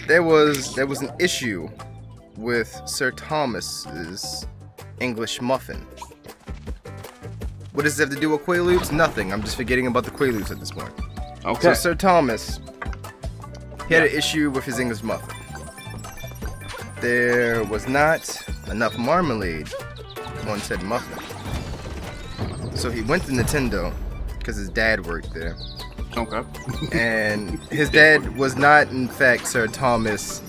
there was an issue with Sir Thomas's English muffin. What does it have to do with Quaaludes? Nothing. I'm just forgetting about the Quaaludes at this point. Okay. So Sir Thomas, he had an issue with his English muffin. There was not enough marmalade on said muffin. So he went to Nintendo, because his dad worked there. Okay. And his dad was not, in fact, Sir Thomas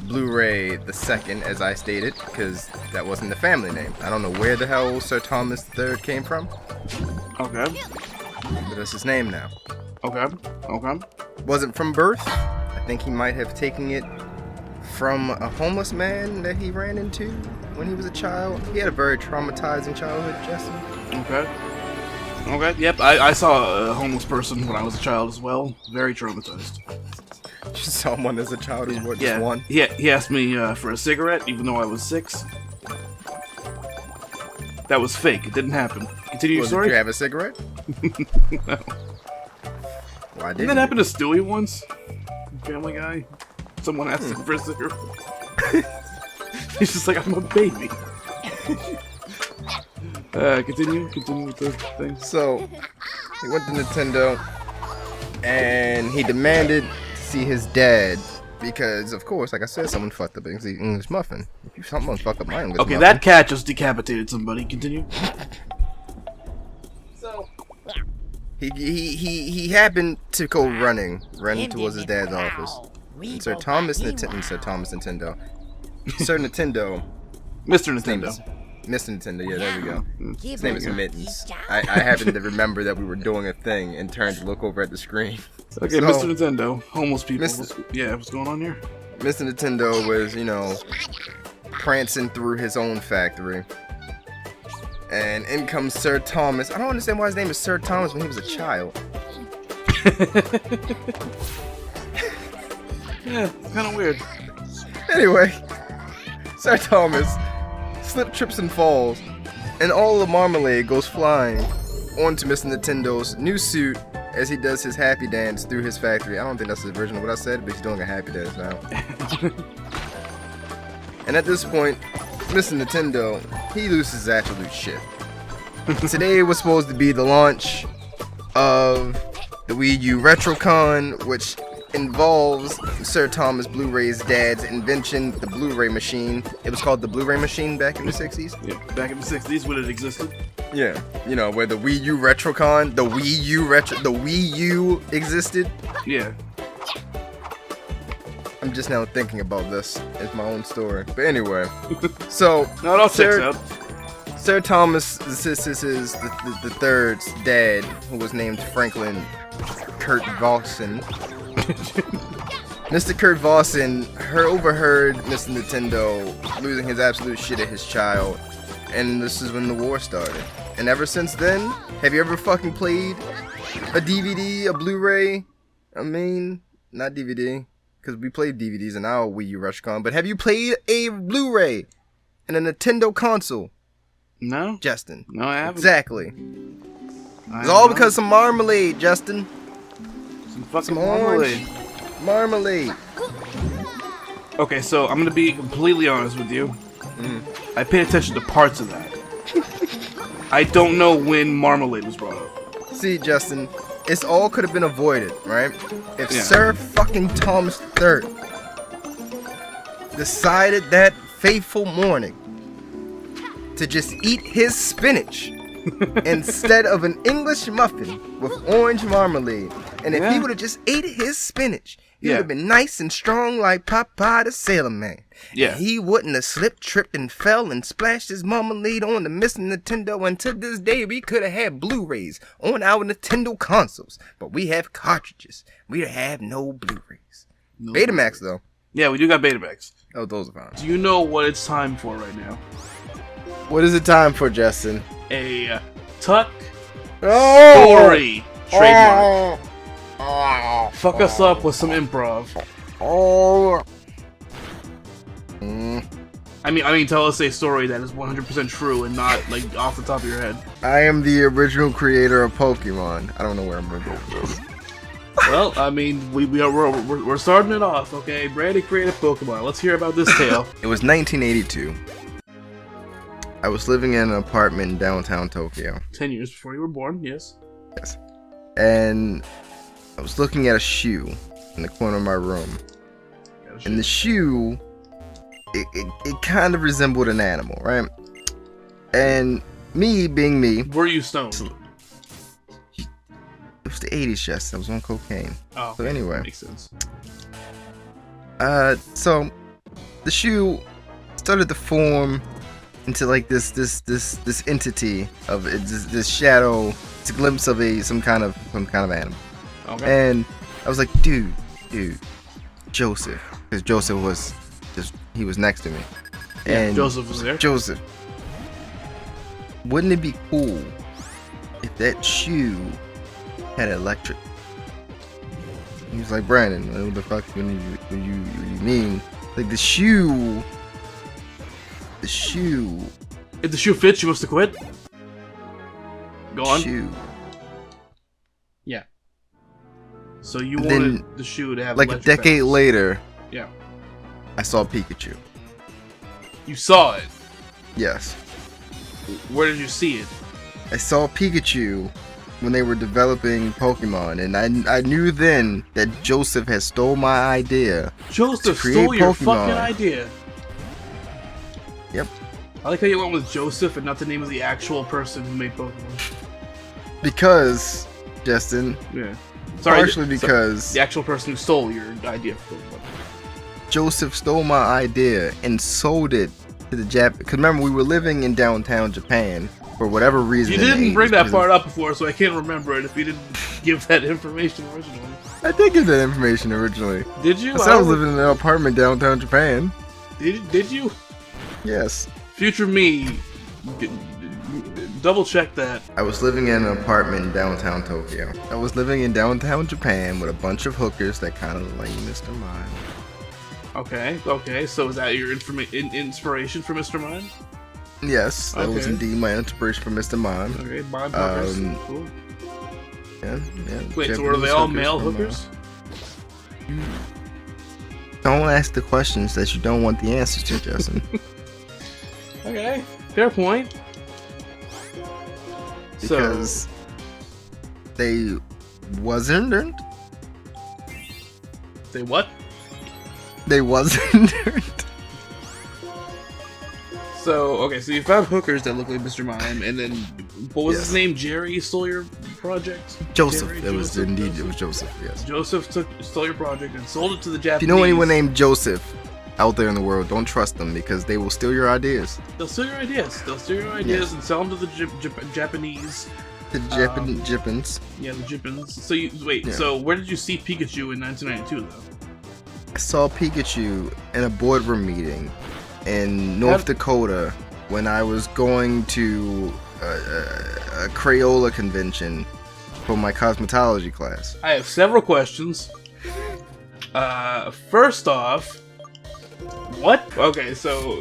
Bluray II, as I stated, because that wasn't the family name. I don't know where the hell Sir Thomas III came from. Okay. But that's his name now. Okay. Wasn't from birth. I think he might have taken it from a homeless man that he ran into when he was a child. He had a very traumatizing childhood, Jesse. Okay. Yep, I saw a homeless person when I was a child as well. Very traumatized. You saw one as a child as well, just one? He asked me for a cigarette, even though I was 6. That was fake. It didn't happen. Continue your story. Did you have a cigarette? No. Why didn't Didn't that happen to Stewie once? Family Guy? Someone asked him for a cigarette. He's just like, I'm a baby. Continue with the thing. So, he went to Nintendo, and he demanded to see his dad, because, of course, like I said, someone fucked up his English muffin. If someone fucked up my English muffin... Okay, that cat just decapitated somebody. Continue. So, he happened to go running towards his dad's office. And Sir Thomas Nintendo. Sir Nintendo. Mr. Nintendo. Mr. Nintendo, yeah, there we go. His name is Mittens. I happened to remember that we were doing a thing and turned to look over at the screen. Okay, So, Mr. Nintendo. Homeless people. What's going on here? Mr. Nintendo was, prancing through his own factory. And in comes Sir Thomas. I don't understand why his name is Sir Thomas when he was a child. Yeah, it's kind of weird. Anyway, Sir Thomas slips, trips, and falls, and all the marmalade goes flying onto Mr. Nintendo's new suit as he does his happy dance through his factory. I don't think that's the version of what I said, but he's doing a happy dance now. And at this point, Mr. Nintendo, he loses absolute shit. Today was supposed to be the launch of the Wii U RetroCon, which involves Sir Thomas Blu-ray's dad's invention, the Blu-ray machine. It was called the Blu-ray machine back in the 60s. Yeah, back in the 60s when it existed. Yeah, you know, where the Wii U RetroCon, the Wii U existed. Yeah. I'm just now thinking about this as my own story. But anyway, so No, it all checks out. Sir Thomas, this is the third's dad, who was named Franklin Kurt Vossen. Mr. Kurt Vossen overheard Mr. Nintendo losing his absolute shit at his child, and this is when the war started. And ever since then, have you ever fucking played a DVD, a Blu-ray? I mean, not DVD, because we played DVDs in our Wii U RushCon, but have you played a Blu-ray and a Nintendo console? No. Justin. No, I haven't. Exactly. It's all because of some marmalade, Justin. Some fucking Some orange marmalade. Okay, so I'm gonna be completely honest with you. I paid attention to parts of that. I don't know when marmalade was brought up. See, Justin, it's all could have been avoided, right? If Yeah. Sir fucking Thomas III decided that fateful morning to just eat his spinach instead of an English muffin with orange marmalade. And if he Yeah. would have just ate his spinach, he Yeah. would have been nice and strong like Popeye the Sailor Man. Yeah. And he wouldn't have slipped, tripped, and fell and splashed his marmalade on the Mr. Nintendo. And to this day, we could have had Blu-rays on our Nintendo consoles. But we have cartridges. We have no Blu-rays. No Betamax, though. Yeah, we do got Betamax. Oh, those are fine. Do you know what it's time for right now? What is it time for, Justin? A Tuck Oh! Story trademark. Fuck us up with some improv. Oh. I mean, tell us a story that is 100% true and not like off the top of your head. I am the original creator of Pokemon. I don't know where I'm going to go with this. Well, I mean, we're starting it off, okay? Brandy created Pokemon. Let's hear about this tale. It was 1982. I was living in an apartment in downtown Tokyo. 10 years before you were born, yes. Yes. And I was looking at a shoe in the corner of my room. And the shoe, it kind of resembled an animal, right? And me being me, Were you stoned? it was the 80s, Justin. I was on cocaine. Oh, So anyway. makes sense. So the shoe started to form into like this entity of this shadow. It's a glimpse of some kind of animal. Okay. And I was like, dude, Joseph, because Joseph was he was next to me. Yeah, And Joseph was there. Joseph, wouldn't it be cool if that shoe had electric? He was like, Brandon, what the fuck what do you mean? Like the shoe. If the shoe fits, you must have quit. Go on. Shoe. Yeah. So you Then, wanted the shoe to have Like a electric decade powers. later, Yeah. I saw Pikachu. You saw it. Yes. Where did you see it? I saw Pikachu when they were developing Pokemon, and I knew then that Joseph had stole my idea. Joseph create stole your Pokemon. fucking idea. Yep. I like how you went with Joseph and not the name of the actual person who made Pokemon. Because, Justin, Yeah. partially because the actual person who stole your idea for Pokemon. Joseph stole my idea and sold it to the Jap. Because remember, we were living in downtown Japan for whatever reason. You in the didn't bring 80s, that because part up before, so I can't remember it if you didn't give that information originally. I did get that information originally. Did you? I said I was living in an apartment downtown Japan. Did you? Yes. Future me, double check that. I was living in an apartment in downtown Tokyo. I was living in downtown Japan with a bunch of hookers that kind of like Mr. Mime. Okay, so is that your inspiration for Mr. Mime? Yes, that was Okay. indeed my inspiration for Mr. Mime. Okay, Mime hookers. Um, Cool. Yeah. Wait, so Japanese were they all hookers male from, hookers? Don't ask the questions that you don't want the answers to, Justin. Okay, fair point. Because they wasn't. They what? They wasn't. So, okay, so you found hookers that look like Mr. Mime, and then, what was his name? Jerry stole your project? Joseph. Jerry? It was indeed, it was Joseph, yes. Joseph stole your project and sold it to the Japanese. If you know anyone named Joseph out there in the world, don't trust them because they will steal your ideas. They'll steal your ideas. They'll steal your ideas and sell them to the Japanese. The Japans. Yeah, the Japans. So, so where did you see Pikachu in 1992, though? I saw Pikachu in a boardroom meeting in North Dakota when I was going to a Crayola convention for my cosmetology class. I have several questions. First off, what? Okay, so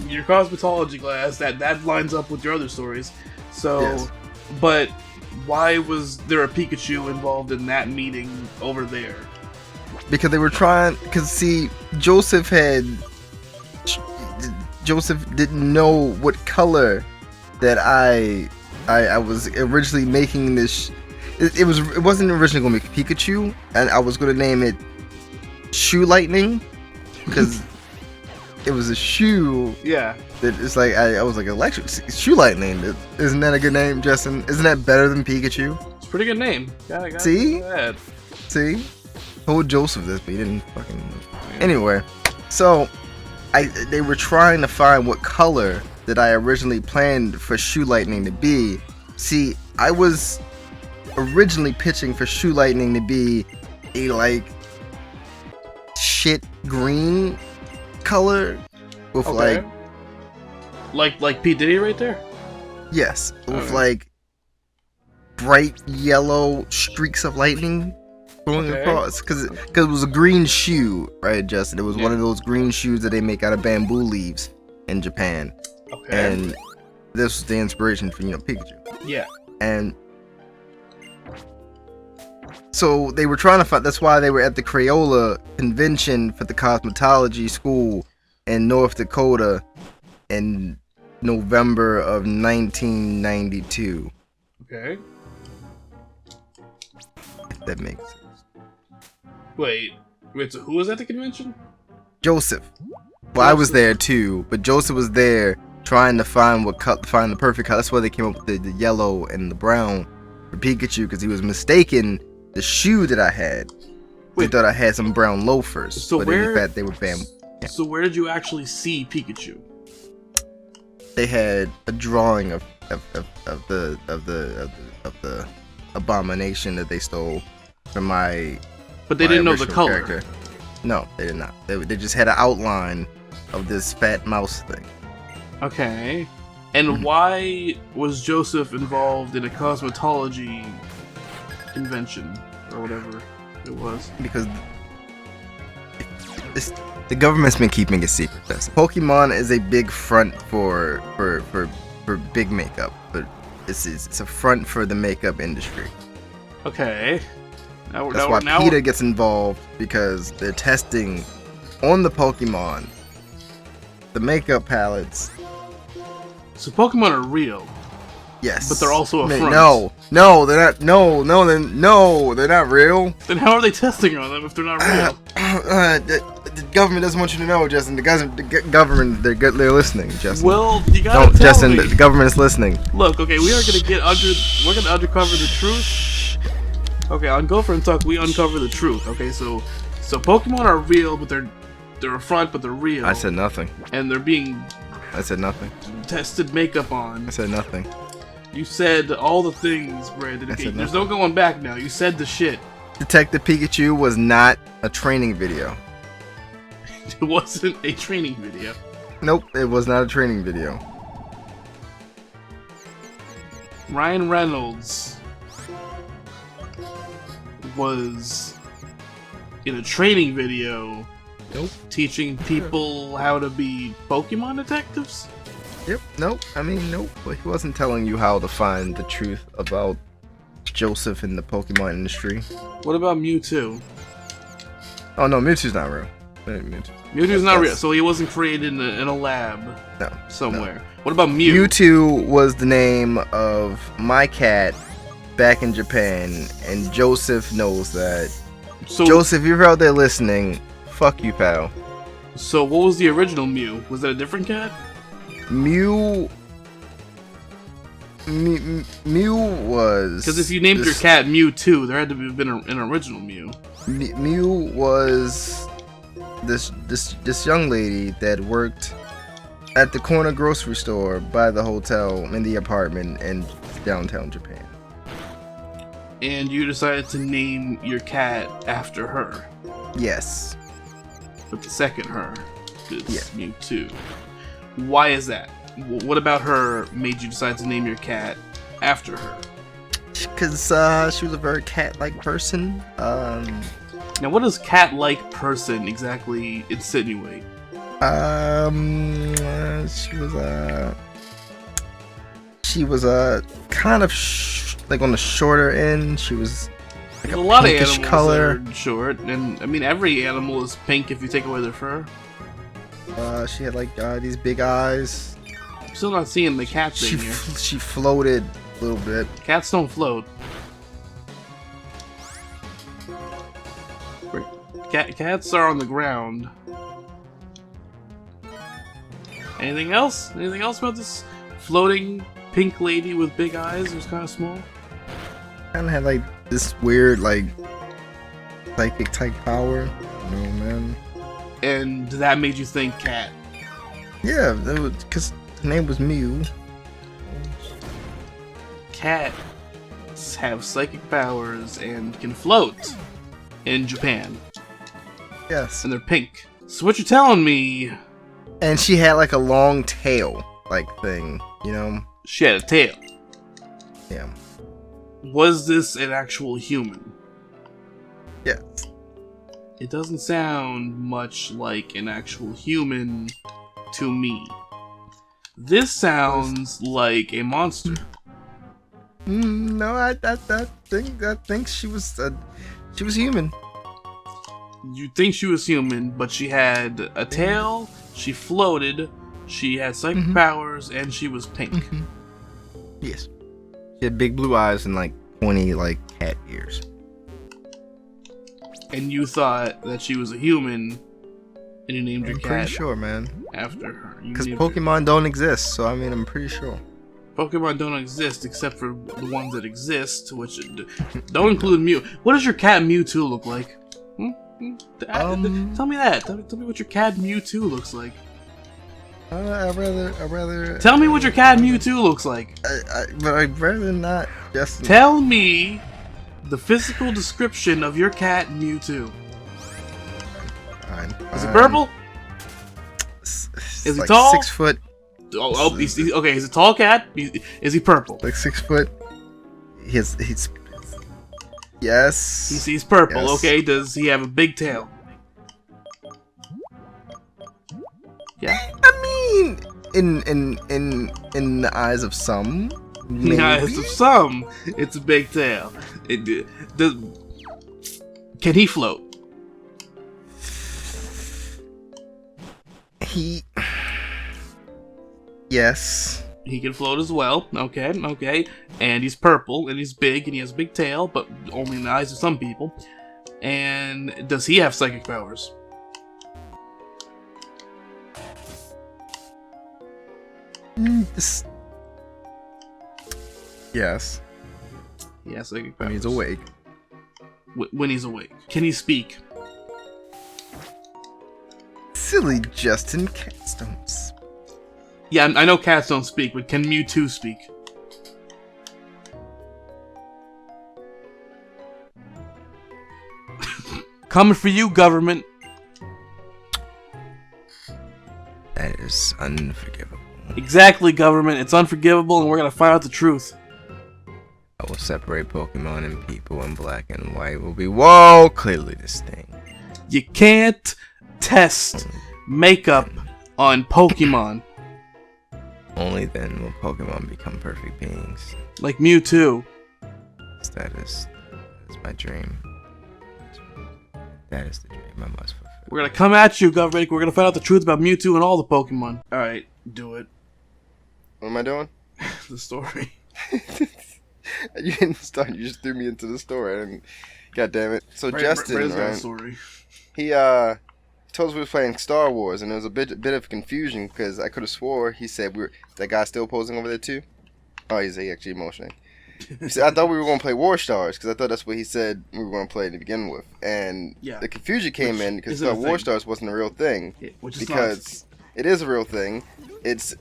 your cosmetology class that lines up with your other stories. So, Yes. but why was there a Pikachu involved in that meeting over there? Because they were trying. Because see, Joseph didn't know what color that I was originally making this. It wasn't originally gonna be Pikachu, and I was gonna name it Shoe Lightning because it was a shoe. Yeah. That it's like I was like electric Shoe Lightning. Isn't that a good name, Justin? Isn't that better than Pikachu? It's a pretty good name. Gotta See? give that. See, told Joseph this, but he didn't fucking. Anyway, so they were trying to find what color that I originally planned for Shoe Lightning to be. See, I was originally pitching for Shoe Lightning to be a like shit green color with like P Diddy right there. yes, with Okay. like bright yellow streaks of lightning going across because it was a green shoe, right, Justin? It was one of those green shoes that they make out of bamboo leaves in Japan. Okay. And this was the inspiration for, Pikachu. Yeah. And so they were trying to find, that's why they were at the Crayola convention for the cosmetology school in North Dakota in November of 1992. Okay. If that makes sense. Wait, so who was at the convention? Joseph. Well, I was there too, but Joseph was there trying to find find the perfect color. That's why they came up with the yellow and the brown for Pikachu, because he was mistaken the shoe that I had. They thought I had some brown loafers, So but where- in fact they were bamboo. Yeah. So where did you actually see Pikachu? They had a drawing of the abomination that they stole from my. But they my didn't know the original color. character. No, they did not. They just had an outline of this fat mouse thing. Okay. And Mm-hmm. why was Joseph involved in a cosmetology convention or whatever it was? Because the government's been keeping it secret. Pokemon is a big front for big makeup, but it's a front for the makeup industry. Okay. That's why PETA gets involved, because they're testing on the Pokemon the makeup palettes. So Pokemon are real. Yes, But they're also a front. No, they're not. No, they're not real. Then how are they testing on them if they're not real? The government doesn't want you to know, Justin. The government, they're listening, Justin. Well, you gotta Don't, tell Justin. me. The government's listening. Look, okay, we're gonna uncover the truth. Okay, on Gopher and Tuck, we uncover the truth. Okay, so Pokemon are real, but they're a front, but they're real. I said nothing. And they're being I said nothing. tested makeup on. I said nothing. You said all the things, Brandon. I Okay, said there's no going back now. You said the shit. Detective Pikachu was not a training video. It wasn't a training video. Nope, it was not a training video. Ryan Reynolds was in a training video. Nope. Teaching people how to be Pokemon detectives? Yep, nope. I mean, nope. But he wasn't telling you how to find the truth about Joseph in the Pokemon industry. What about Mewtwo? Oh no, Mewtwo's not real. Mewtwo's not real, so he wasn't created in a lab No. somewhere. What about Mew? Mewtwo was the name of my cat back in Japan, and Joseph knows that. So, Joseph, if you're out there listening, fuck you, pal. So what was the original Mew? Was that a different cat? Mew was... Because if you named your cat Mewtwo, there had to have been an original Mew. Mew was this young lady that worked at the corner grocery store by the hotel in the apartment in downtown Japan. And you decided to name your cat after her. Yes. But the second her is Yeah. Mewtwo. Why is that? What about her made you decide to name your cat after her? Because she was a very cat-like person. Now, what does cat-like person exactly insinuate? She was kind of like on the shorter end. She was like There's a lot of pinkish animals color. that are short, and I mean every animal is pink if you take away their fur. She had like these big eyes. I'm still not seeing the cat She thing here. she floated a little bit. Cats don't float. Cats are on the ground. Anything else? Anything else about this floating pink lady with big eyes who's kind of small? Kind of had like this weird like psychic type power. You know, man. And that made you think cat. Yeah, that was because her name was Mew. Cats have psychic powers and can float in Japan. Yes. And they're pink. So what you're telling me, And she had like a long tail like thing, you know? she had a tail. Yeah. Was this an actual human? Yes. It doesn't sound much like an actual human to me. This sounds like a monster. No, I think she was human. You think she was human, but she had a tail, she floated, she had psychic powers, and she was pink. Yes. She had big blue eyes and like pointy like cat ears. And you thought that she was a human, and you named your I'm pretty cat sure, man. after her. You Because named her- Pokemon don't exist, so I mean, I'm pretty sure. Pokemon don't exist except for the ones that exist, which don't include Mew. What does your cat Mewtwo look like? Tell me that. Tell me what your cat Mewtwo looks like. I'd rather. Tell me what your cat Mewtwo looks like. But I'd rather not. Just Tell me the physical description of your cat Mewtwo. Fine. Is he purple? Is he tall? 6 foot. Oh, okay. He's a tall cat. Is he purple? Like 6 foot. He's. Yes. He's purple. Yes. Okay. Does he have a big tail? Yeah. I mean, in the eyes of some. In the eyes of some, it's a big tail. Can he float? Yes. He can float as well. Okay. And he's purple, and he's big, and he has a big tail, but only in the eyes of some people. And does he have psychic powers? Yes. He has psychic powers. When he's awake. When he's awake. Can he speak? Silly Justin, cats don't speak. Yeah, I know cats don't speak, but can Mewtwo speak? Coming for you, government. That is unforgivable. Exactly, government. It's unforgivable, and we're gonna find out the truth. I will separate Pokemon and people, and black and white will be clearly distinct. You can't test makeup on Pokemon. Only then will Pokemon become perfect beings. Like Mewtwo. That is my dream. That is the dream I must fulfill. We're gonna come at you, Gopher. We're gonna find out the truth about Mewtwo and all the Pokemon. Alright, do it. What am I doing? The story. You didn't start. You just threw me into the story. And God damn it. So Bray's Justin, got a right? story. He told us we were playing Star Wars, and there was a bit of confusion because I could have swore he said that guy's still posing over there too. Oh, he's actually motioning. He said, I thought we were going to play War Stars because I thought that's what he said we were going to play to begin with, and the confusion came in because War Stars wasn't a real thing. Which is because it is a real thing. It's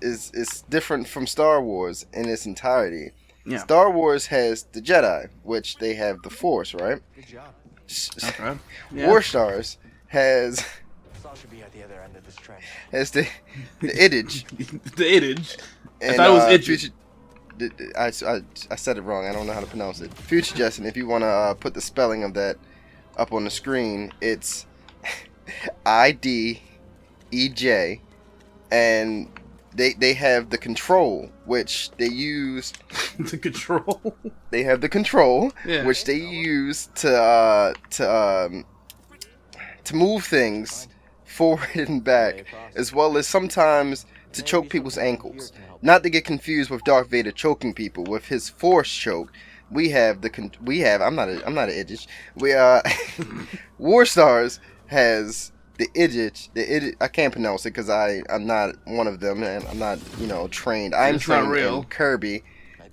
different from Star Wars in its entirety. Yeah. Star Wars has the Jedi, which they have the Force, right? Good job. Okay. Yeah. War Stars has Saul should be at the other end of this trench. has the Iddage. The Iddage. And, I thought it was Idge. I said it wrong. I don't know how to pronounce it. Future Justin, if you want to put the spelling of that up on the screen, it's IDEJ, and they have the control, which they use. The control. They have the control, Yeah. which they use to move things forward and back, as well as sometimes to choke people's ankles. Not to get confused with Darth Vader choking people with his Force choke. We have I'm not an idiot. War Stars has the idiot. I can't pronounce it because I'm not one of them and I'm not trained. I'm It's not trained real. in Kirby.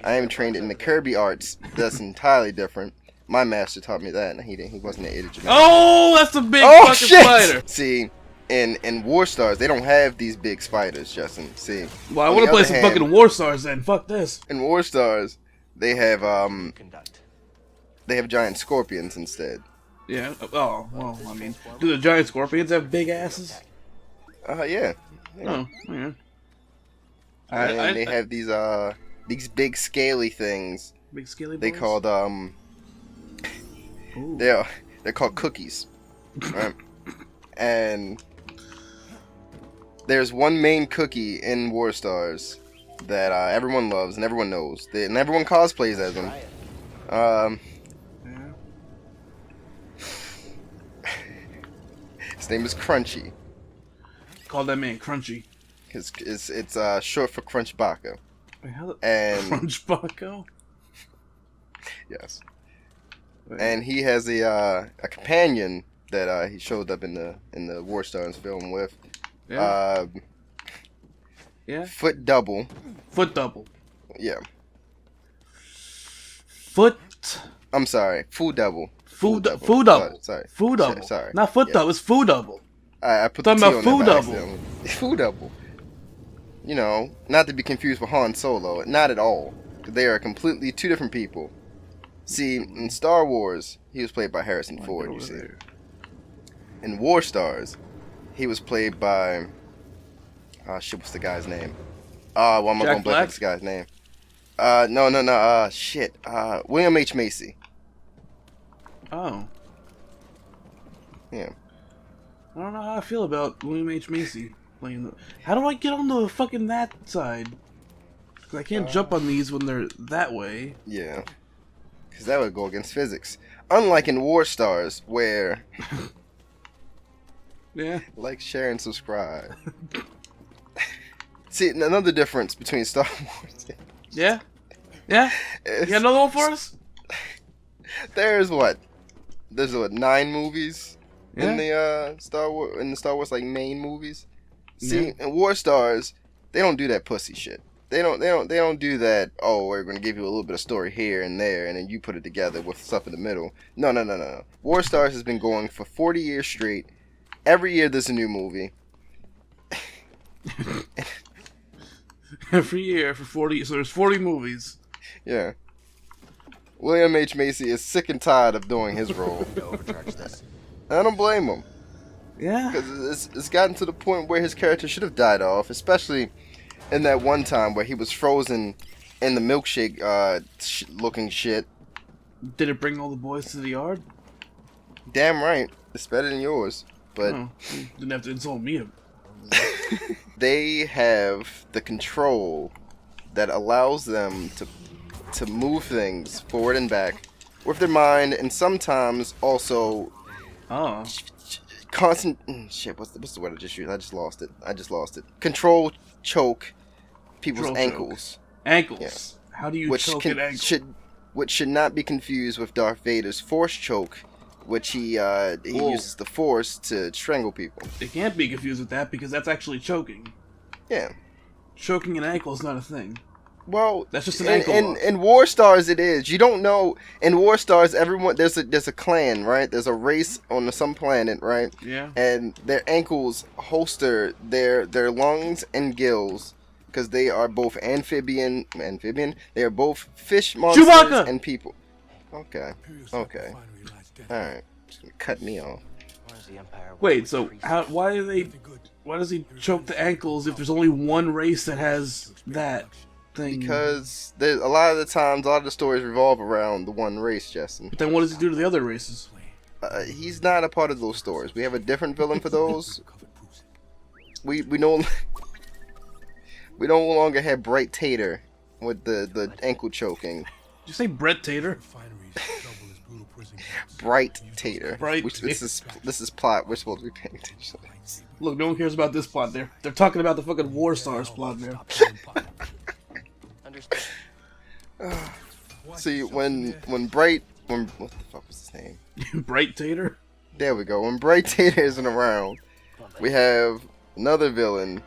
I am trained in the Kirby arts. That's entirely different. My master taught me that, and he wasn't an idiot. Oh, that's a big Oh fucking shit! spider. See, in War Stars, they don't have these big spiders, Justin. See, Well, I on want to the play other some hand, fucking War Stars then. Fuck this. In War Stars, they have Conduct. giant scorpions instead. Yeah. Oh, well, I mean, do the giant scorpions have big asses? Yeah. Oh, yeah. And they have these big scaly things. Big scaly They boys? called Ooh. they're called cookies, right? And there's one main cookie in War Stars that everyone loves and everyone knows, and everyone cosplays as them. Yeah. His name is Crunchy, Call that man Crunchy. because it's short for Crunch Baka. Wait, how the And Crunch Bucko? yes, and he has a companion that he showed up in the War Stars film with. Yeah. Yeah. Foot Double. Foot double. Yeah. Foot. I'm sorry. Food Double. Food double. Sorry. Food double. Sorry. Not foot Yeah. double. It's food double. I put the Talking T about on Food that by Double. accident. Food Double. You know, not to be confused with Han Solo. Not at all. They are completely two different people. See, in Star Wars, he was played by Harrison Ford, you see. In War Stars, he was played by... Oh, shit, what's the guy's name? Well, I'm not Jack going to Black? blank this guy's name. No. Shit. William H. Macy. Oh. Yeah. I don't know how I feel about William H. Macy playing the... How do I get on the fucking that side? 'Cause I can't jump on these when they're that way. Yeah. Because that would go against physics. Unlike in War Stars, where... Yeah. Like, share, and subscribe. See, another difference between Star Wars... Yeah? Yeah? You got another one for us? There's what? There's what, 9 movies in Yeah. the Star Wars like main movies. See, in War Stars, they don't do that pussy shit. They don't do that. Oh, we're gonna give you a little bit of story here and there, and then you put it together with stuff in the middle. No. War Stars has been going for 40 years straight. Every year there's a new movie. Every year for 40... So there's 40 movies. Yeah. William H. Macy is sick and tired of doing his role. Overcharge this. I don't blame him. Yeah. Because it's gotten to the point where his character should have died off, especially in that one time where he was frozen in the milkshake looking shit. Did it bring all the boys to the yard? Damn right. It's better than yours. But Oh, didn't have to insult me. they have the control that allows them to move things forward and back with their mind, and sometimes also Oh. constant shit. What's the word I just used? I just lost it. Control choke people's Control choke. ankles. Ankles. Yeah. How do you Which choke an ankle? should not be confused with Darth Vader's force choke, which he uses the force to strangle people. It can't be confused with that because that's actually choking. Yeah. Choking an ankle is not a thing. Well, That's just an ankle lock. in War Stars it is. You don't know. In War Stars, everyone there's a clan, right? There's a race on some planet, right? Yeah. And their ankles holster their lungs and gills because they are both amphibian. They are both fish monsters Chewbacca! and people. Okay. All right. Just gonna cut me off. Where's the Empire? Wait, so why does he choke the ankles if there's only one race that has that thing? Because there's a lot of the stories revolve around the one race, Justin. But then what does he do to the other races? He's not a part of those stories. We have a different villain for those. We no longer have Bright Tater with the ankle choking. Did you say Brett Tater? Bright Tater. Bright This is plot. We're supposed to be paying attention. Look, no one cares about this plot there. They're talking about the fucking War Stars plot there. Understood. See, when what the fuck was his name? Bright Tater? There we go. When Bright Tater isn't around, we have another villain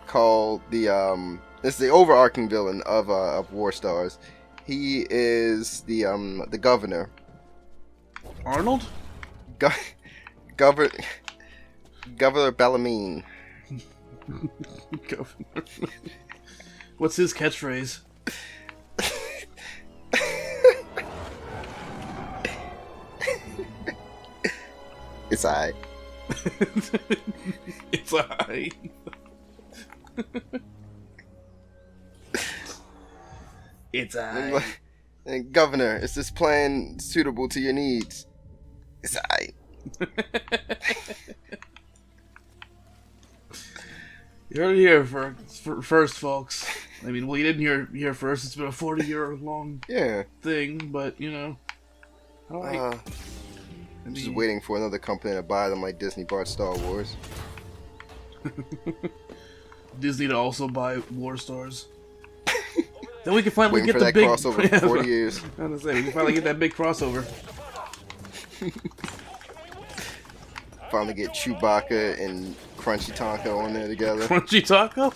called it's the overarching villain of War Stars. He is the governor. Arnold? Governor Bellamine. Governor. What's his catchphrase? It's alright. It's alright. It's alright. And Governor, is this plan suitable to your needs? It's alright. You heard it here first, folks. I mean, well, you didn't hear it here first. It's been a 40-year-long thing, but, you know. I'm just waiting for another company to buy them like Disney bought Star Wars. Disney to also buy War Stars. Then we can finally Waiting get for the that big crossover for 40 years. I was gonna say, we can finally get that big crossover. Finally get Chewbacca and Crunchy Taco on there together. Crunchy Taco?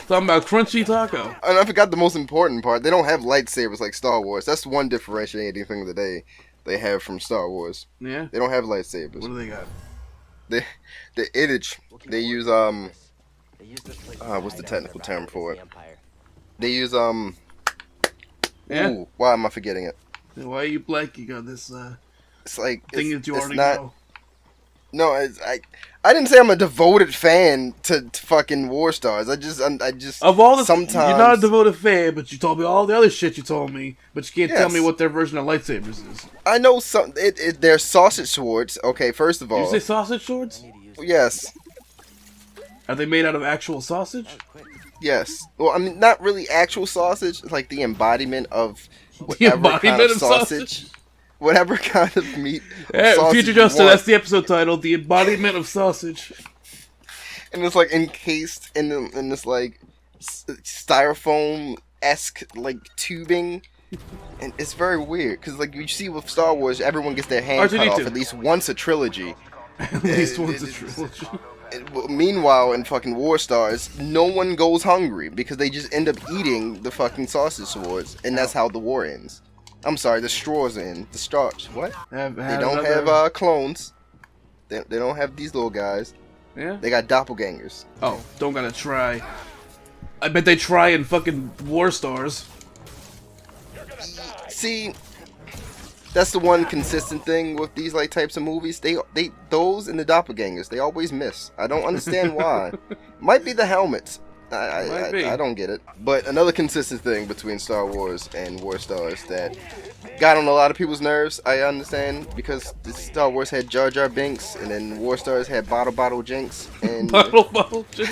Talking about Crunchy Taco. And I forgot the most important part. They don't have lightsabers like Star Wars. That's one differentiating thing that they have from Star Wars. Yeah? They don't have lightsabers. What do they got? The Iddich. They use what's the technical term for it? They use Yeah? Ooh, why am I forgetting it? Why are you black? You got this It's like thing that you it's already not, know. No, I didn't say I'm a devoted fan to fucking War Stars. I just Of all the sometimes you're not a devoted fan, but you told me all the other shit you told me, but you can't tell me Yes. what their version of lightsabers is. I know some. They're sausage swords. Okay, first of Did all, you say sausage swords? yes, Are they made out of actual sausage? yes. Well, I mean, not really actual sausage. It's like the embodiment of The whatever embodiment kind of of sausage? whatever kind of meat. Yeah, sausage Future you Justin, want. that's the episode title, The Embodiment of Sausage. And it's like encased in this like styrofoam-esque like tubing, and it's very weird because like you see with Star Wars, everyone gets their hand cut R2D2. off at least once a trilogy. At least once a trilogy. Meanwhile, in fucking War Stars, no one goes hungry because they just end up eating the fucking sausage swords, and that's how the war ends. I'm sorry, the straws end. The straws. What? They don't have clones. They don't have these little guys. Yeah? They got doppelgangers. Oh, don't gotta try. I bet they try in fucking War Stars. See, that's the one consistent thing with these like types of movies. Those and the doppelgangers, they always miss. I don't understand why. Might be the helmets. I don't get it. But another consistent thing between Star Wars and War Stars that got on a lot of people's nerves, I understand, because Star Wars had Jar Jar Binks, and then War Stars had Bottle Jinx, and Bottle Jinx.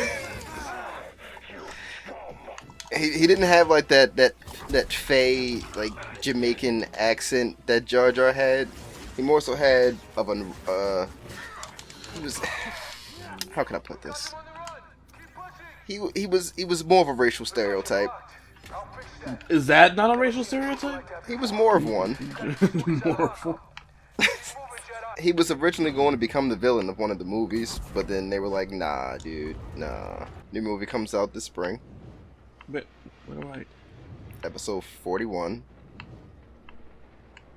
he didn't have like that fey like Jamaican accent that Jar Jar had. He more so had of an he was. How can I put this? He was more of a racial stereotype. Is that not a racial stereotype? He was more of one. More. He was originally going to become the villain of one of the movies, but then they were like, nah, dude, nah. New movie comes out this spring. But what am I? Episode 41.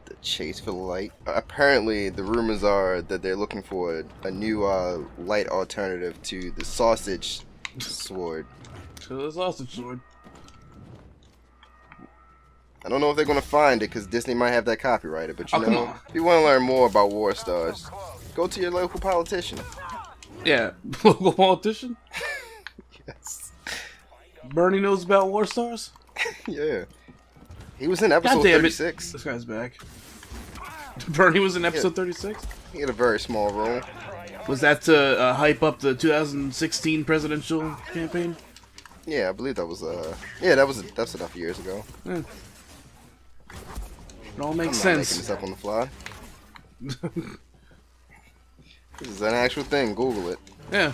The Chase for the Light. Apparently, the rumors are that they're looking for a new light alternative to the sausage sword. To the sausage sword. I don't know if they're going to find it because Disney might have that copyrighted, but Come on. if you want to learn more about War Stars, go to your local politician. Yeah, local politician. Yes. Bernie knows about War Stars. Yeah. He was in episode God damn it. 36. This guy's back. Bernie was in episode 36? He had a very small role. Was that to hype up the 2016 presidential campaign? Yeah, I believe that was that's enough years ago. Yeah. It all I'm makes not making sense. this up on the fly. This is an actual thing. Google it. Yeah.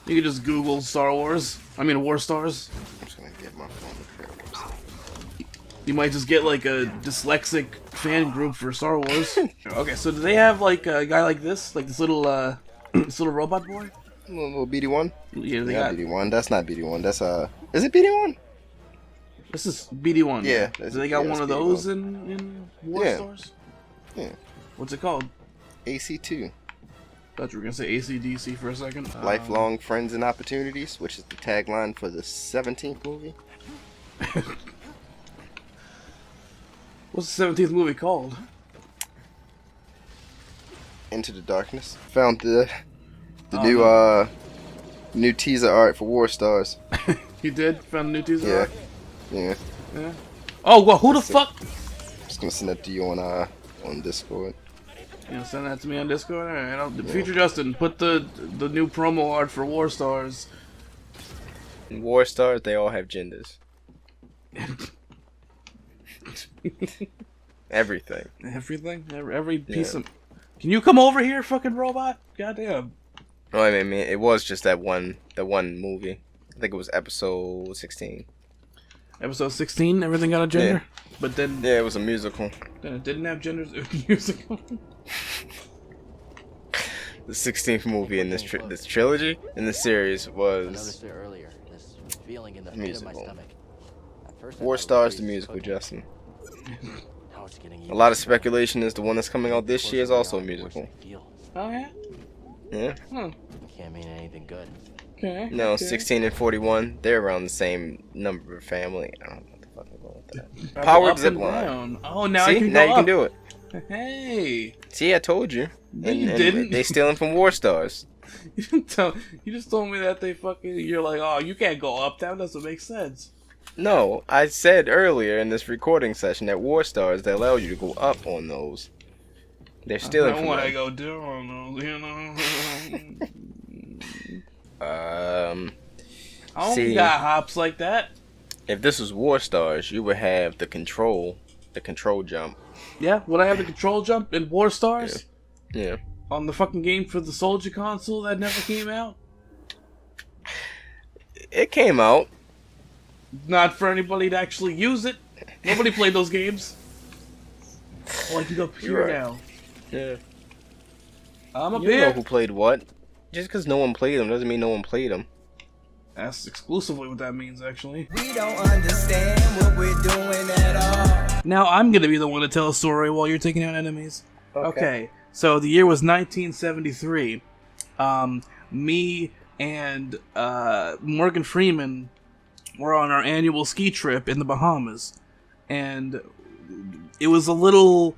You can just Google Star Wars. I mean, War Stars. I'm just gonna get my phone to Kirby. You might just get like a dyslexic fan group for Star Wars. Okay, so do they have like a guy like this little this little robot boy? Little BD1? Yeah, they Yeah, got. BD1. That's not BD1. That's is it BD1? This is BD1. Yeah, Do that's- they got yeah, one of that's those BD1. in War Yeah. Stars? Yeah. What's it called? AC2. Thought you were gonna say ACDC for a second. Lifelong Friends and Opportunities, which is the tagline for the 17th movie. What's the 17th movie called? Into the Darkness. Found the Oh, new teaser art for War Stars. You did? Found a new teaser? Yeah. art? Yeah. Yeah. Oh, well, who the fuck? Just gonna send that to you on Discord. You know, send that to me on Discord. All right, Future Justin, put the new promo art for War Stars. In War Stars, they all have genders. Everything. Everything? Every piece of... Can you come over here, fucking robot? Goddamn. No, I mean, it was just that one movie. I think it was episode 16. Episode 16, everything got a gender? But then, Yeah, it was a musical. then it didn't have genders. It was musical. The 16th movie in this trilogy in the series I was noticed it earlier. This feeling in the pit of my Musical. stomach. At first I War thought it Stars was the Breeze's musical, cooking. Justin. Now it's getting A even lot of worse. speculation is the one that's coming out this year is also a musical. Oh, yeah? Yeah. Huh. Can't mean anything good. Okay. No, okay. 16 and 41, they're around the same number of family. I don't know what the fuck I'm going with that. I'll go Powered up and zipline. down. Oh, now See, I can now go you can up. do it. Hey. See, I told you. No, you And didn't. They stealing from War Stars. You didn't tell. You just told me that they fucking. You're like, oh, you can't go up. That doesn't make sense. No, I said earlier in this recording session that War Stars, they allow you to go up on those. They're stealing I from want to them. go down. You know. I don't See. got hops like that. If this was War Stars, you would have the control jump. Yeah, would I have the control jump in War Stars Yeah. on the fucking game for the Soldier console that never came out? It came out. Not for anybody to actually use it. Nobody played those games. Oh, I can go up here You're right. now. Yeah. I'm up You know here. who played what? Just because no one played them doesn't mean no one played them. That's exclusively what that means, actually. We don't understand what we're doing at all. Now I'm gonna be the one to tell a story while you're taking out enemies. Okay. So the year was 1973. Me and Morgan Freeman were on our annual ski trip in the Bahamas, and it was a little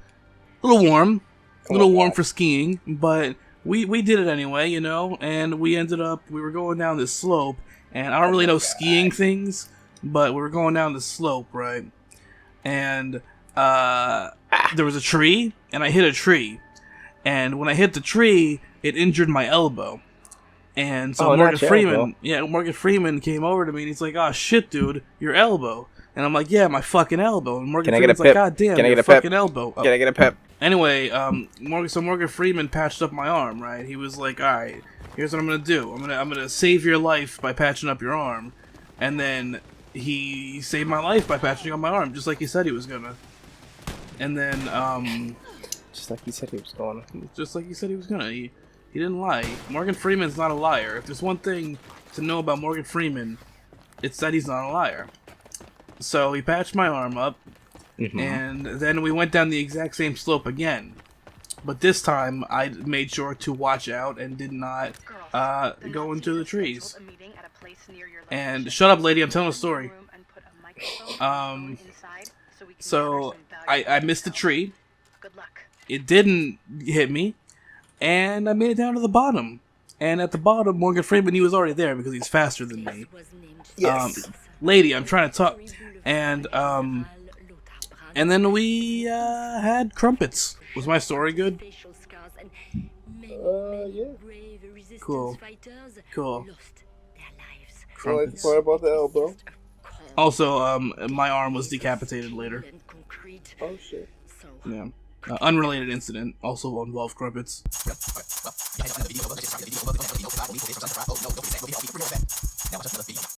warm, for skiing, but we did it anyway, you know. And we were going down this slope, and I don't really know skiing things, but we were going down this slope, right? And there was a tree, and I hit a tree, and when I hit the tree, it injured my elbow. And so Oh, Morgan not your Freeman, elbow. Morgan Freeman came over to me and he's like, "Oh shit, dude, your elbow." And I'm like, "Yeah, my fucking elbow." And Morgan Can I get a Freeman's like, pep? "God damn, Can I your get a pep? fucking elbow." Oh, Can I get a pep? Anyway, Morgan Freeman patched up my arm, right? He was like, all right, here's what I'm gonna do. I'm gonna save your life by patching up your arm, and then he saved my life by patching up my arm, just like he said he was gonna. And then, Just like he said he was going. just like he said he was gonna. He didn't lie. Morgan Freeman's not a liar. If there's one thing to know about Morgan Freeman, it's that he's not a liar. So he patched my arm up, and then we went down the exact same slope again. But this time, I made sure to watch out and did not go into the trees. And shut up, lady, I'm telling a story. So I missed the tree. It didn't hit me, and I made it down to the bottom. And at the bottom, Morgan Freeman, he was already there because he's faster than me. Yes. Lady, I'm trying to talk. And then we had crumpets. Was my story good? Yeah. Cool. Cool. I like the part about the elbow. Also, my arm was decapitated later. Oh shit. Yeah. Unrelated incident. Also involved crumpets.